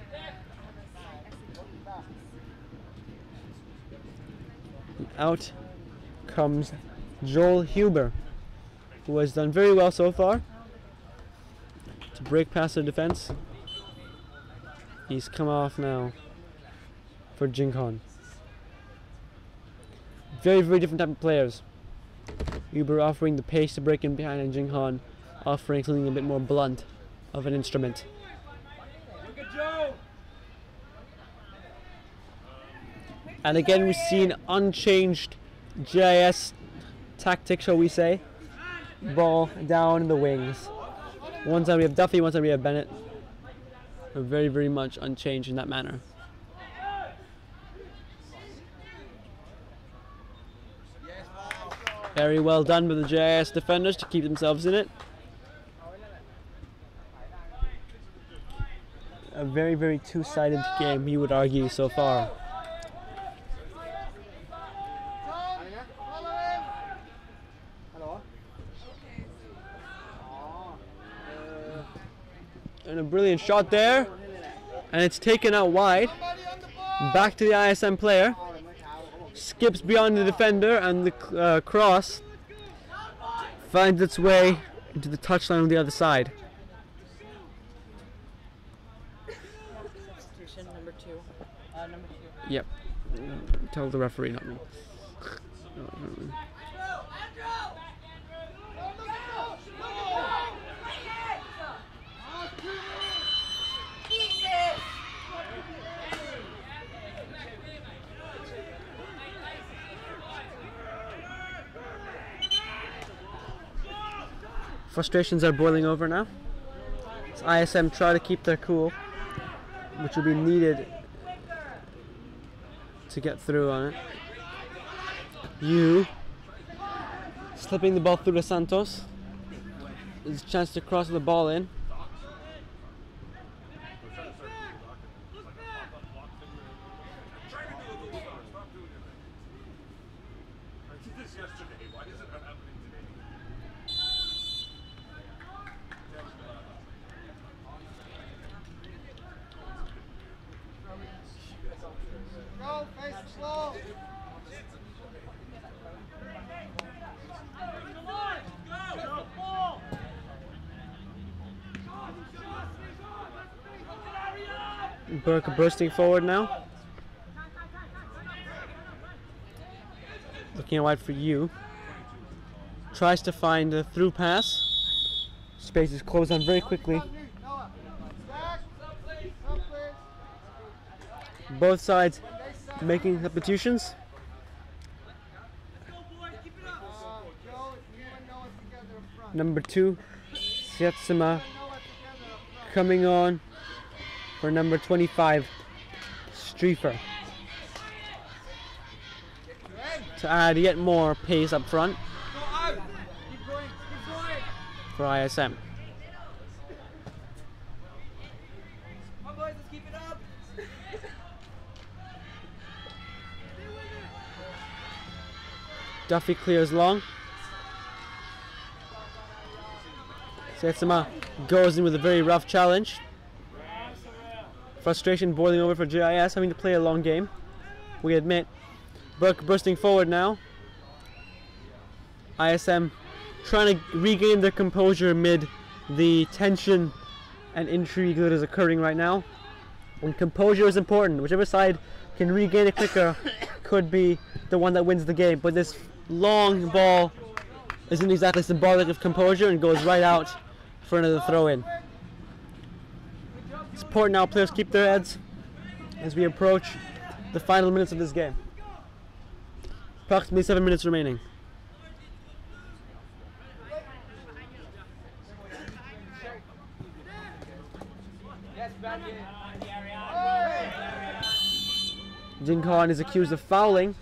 B: Out comes Joel Huber, who has done very well so far to break past the defense. He's come off now for Jingon. Very, very different type of players. Huber offering the pace to break in behind, and Jingon offering something a bit more blunt of an instrument. And again, we've seen unchanged JIS tactic, shall we say. Ball down in the wings. One time we have Duffy, one time we have Bennett. We're very, very much unchanged in that manner. Very well done by the JIS defenders to keep themselves in it. A very, very two-sided game, you would argue, so far. And a brilliant shot there, and it's taken out wide. Back to the ISM player. Skips beyond the defender, and the cross finds its way into the touchline on the other side.
G: Substitution number 2. Number 2.
B: Yep. Tell the referee, not me. Frustrations are boiling over now. As ISM try to keep their cool, which will be needed to get through on it. You slipping the ball through to Santos. There's a chance to cross the ball in. Burke bursting forward now. Looking wide for you. tries to find a through pass. Space is closed on very quickly. Both sides making substitutions. Number 2, Sietsima, coming on for number 25, Striefer, to add yet more pace up front for ISM. Duffy clears long. Sietsima goes in with a very rough challenge. Frustration boiling over for JIS, having to play a long game, we admit. Burke bursting forward now. ISM trying to regain their composure amid the tension and intrigue that is occurring right now. And composure is important. Whichever side can regain it quicker could be the one that wins the game. But this long ball isn't exactly symbolic of composure and goes right out for another throw-in. It's important now players keep their heads as we approach the final minutes of this game. Approximately 7 minutes remaining. Jin Khan is accused of fouling.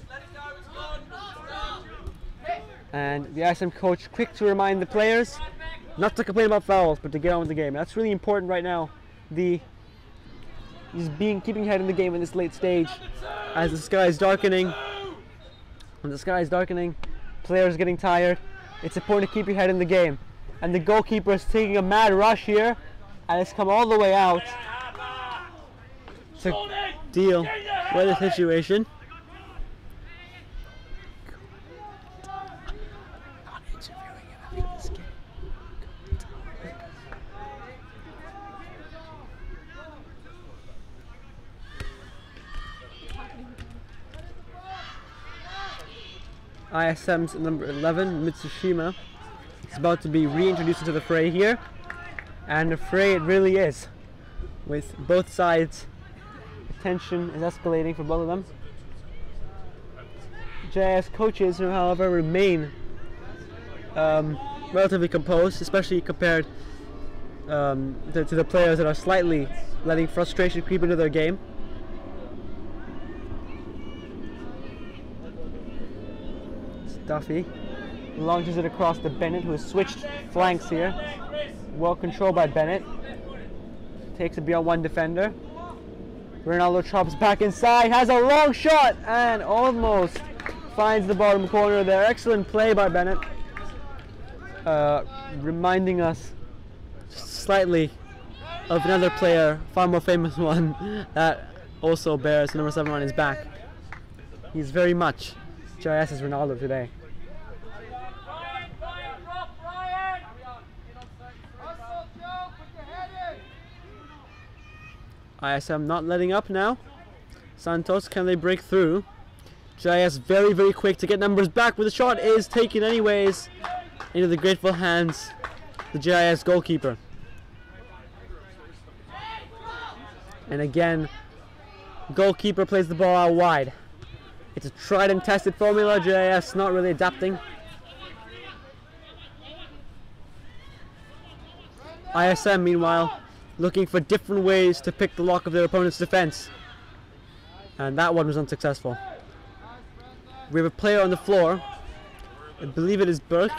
B: And the ISM coach quick to remind the players not to complain about fouls, but to get on with the game. That's really important right now. Keeping head in the game in this late stage, as the sky is darkening. When the sky is darkening, players are getting tired. It's important to keep your head in the game. And the goalkeeper is taking a mad rush here, and it's come all the way out to deal with the situation. ISM's number 11, Mitsushima, is about to be reintroduced into the fray here, and a fray it really is, with both sides. Tension is escalating for both of them. JIS coaches, however, remain relatively composed, especially compared to the players that are slightly letting frustration creep into their game. Duffy launches it across to Bennett, who has switched flanks here. Well controlled by Bennett. Takes it beyond one defender. Ronaldo chops back inside, has a long shot, and almost finds the bottom corner there. Excellent play by Bennett. Reminding us slightly of another player, far more famous one, that also bears number 7 on his back. He's very much JIS's Ronaldo today. ISM not letting up now. Santos, can they break through? JIS very, very quick to get numbers back, but the shot is taken anyways into the grateful hands of the JIS goalkeeper. And again, goalkeeper plays the ball out wide. It's a tried and tested formula. JIS not really adapting. ISM, meanwhile, looking for different ways to pick the lock of their opponent's defense. And that one was unsuccessful. We have a player on the floor. I believe it is Burke.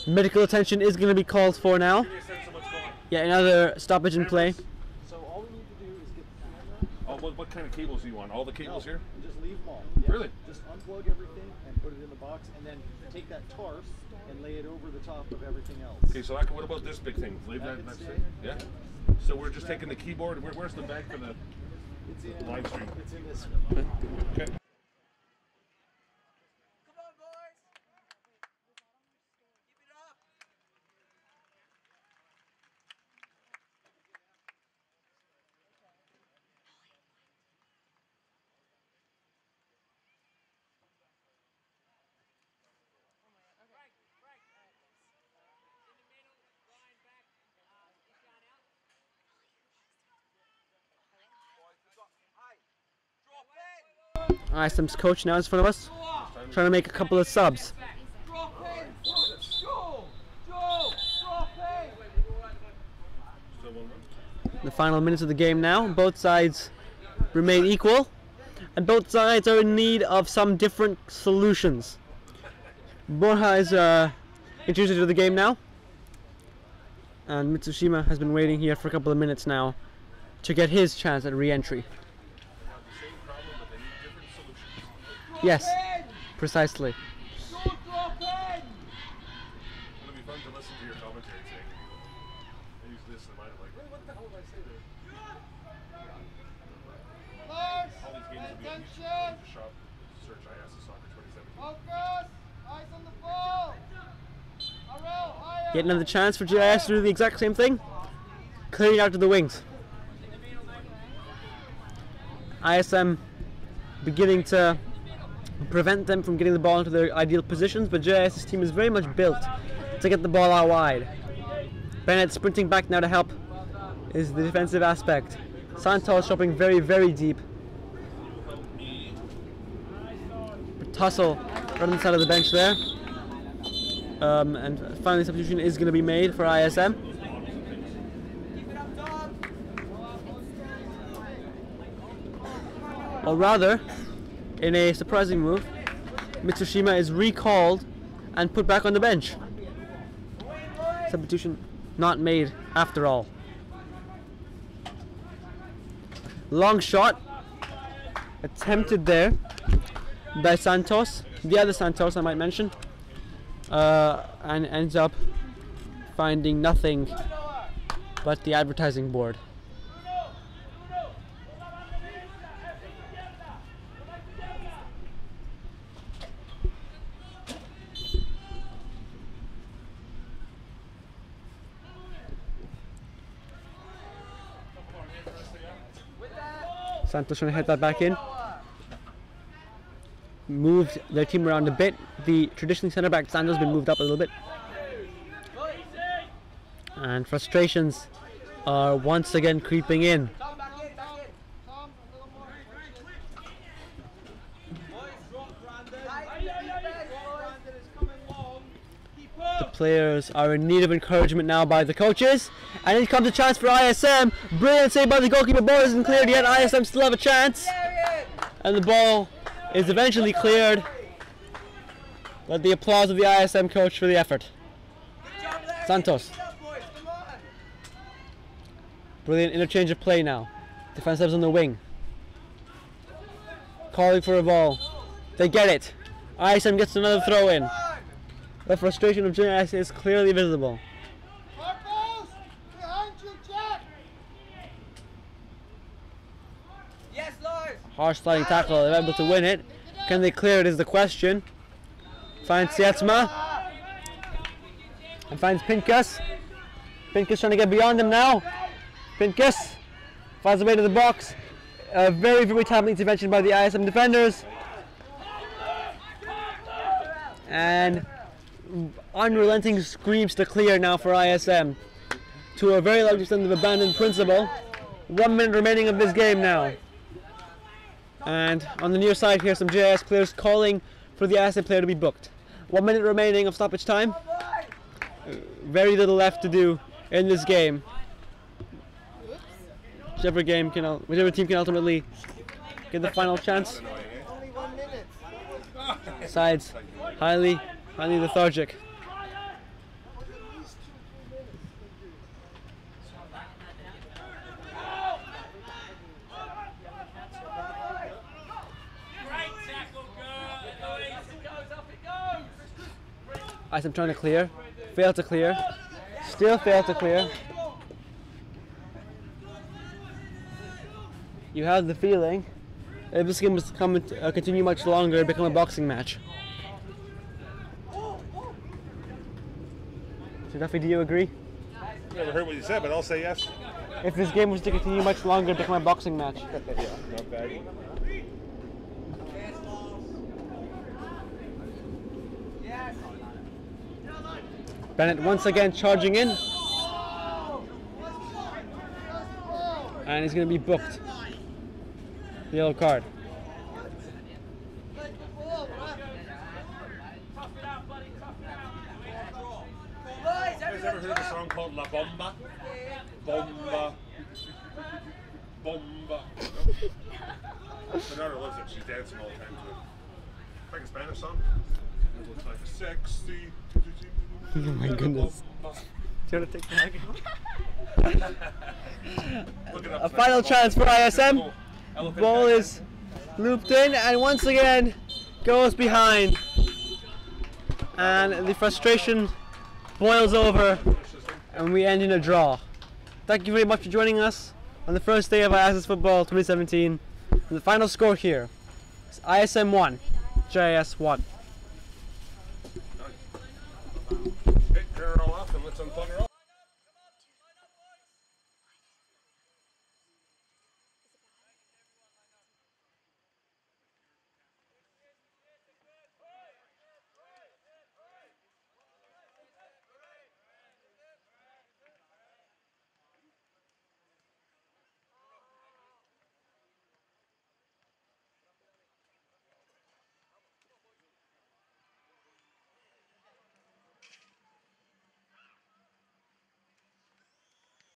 B: Medical attention is going to be called for now. Yeah, another stoppage in play.
C: So all we need to do is get the camera.
D: What kind of cables do you want? All the cables here?
C: Just leave them all. Yeah.
D: Really?
C: Just unplug everything and put it in the box, and then take that tarp and lay it over the top of everything else.
D: Okay, so what about this big thing? Leave that. That's it. Yeah. So we're just taking the keyboard. Where's the bag for the live stream?
C: It's in this.
D: Okay.
B: ISM's coach now is in front of us, trying to make a couple of subs. The final minutes of the game now. Both sides remain equal, and both sides are in need of some different solutions. Borja is introduced to the game now, and Mitsushima has been waiting here for a couple of minutes now to get his chance at re-entry. Yes, precisely.
D: It'll be fun to listen to your commentary saying, I use this in mine, I'm like, what the hell did I say there? All these games will be on YouTube. Just shop, search IASAS Soccer 2017.
I: Focus! Eyes on the ball!
B: Yet another chance for JIS to do the exact same thing, clearing out to the wings. ISM beginning to prevent them from getting the ball into their ideal positions, but JIS's team is very much built to get the ball out wide. Bennett sprinting back now to help is the defensive aspect. Santos shopping very, very deep. Tussle right on the side of the bench there. And finally substitution is going to be made for ISM. Or rather, in a surprising move, Mitsushima is recalled and put back on the bench. Substitution not made after all. Long shot attempted there by Santos, the other Santos I might mention, and ends up finding nothing but the advertising board. Santos trying to head that back in. Moved their team around a bit. The traditionally centre back Santos has been moved up a little bit. And frustrations are once again creeping in. The players are in need of encouragement now by the coaches. And here comes a chance for ISM. Brilliant save by the goalkeeper. Ball isn't cleared yet. ISM still have a chance. And the ball is eventually cleared. But the applause of the ISM coach for the effort. Santos. Brilliant interchange of play now. Defensives on the wing. Calling for a ball. They get it. ISM gets another throw in. The frustration of JIS is clearly visible.
I: Yes, Lord.
B: Harsh sliding tackle, they're able to win it. Can they clear it is the question. Finds Sietsma. And finds Pinkas. Pinkas trying to get beyond him now. Pinkas finds a way to the box. A very, very timely intervention by the ISM defenders. And unrelenting screams to clear now for ISM. To a very large extent of abandoned principle. 1 minute remaining of this game now. And on the near side here, some JIS players calling for the ISM player to be booked. 1 minute remaining of stoppage time. Very little left to do in this game. Whichever team can ultimately get the final chance.
I: Only 1 minute.
B: Sides highly lethargic. ISM trying to clear, failed to clear, still failed to clear. You have the feeling if this game was to continue much longer, it'd become a boxing match. So Duffy, do you agree?
D: Never heard what you said, but I'll say yes.
B: If this game was to continue much longer, it'd become a boxing match.
D: Yeah, not bad.
B: Bennett once again charging in. And he's going to be booked. Yellow card.
D: called La Bomba. Bomba. Bomba. My daughter loves it. She's dancing all the time to it. Like a Spanish song. It looks like sexy.
B: Oh my goodness. Do you want to take the mic? A final chance for ISM. Ball is looped in and once again goes behind. And the frustration boils over and we end in a draw. Thank you very much for joining us on the first day of IASAS Football 2017. And the final score here is ISM 1, JIS 1.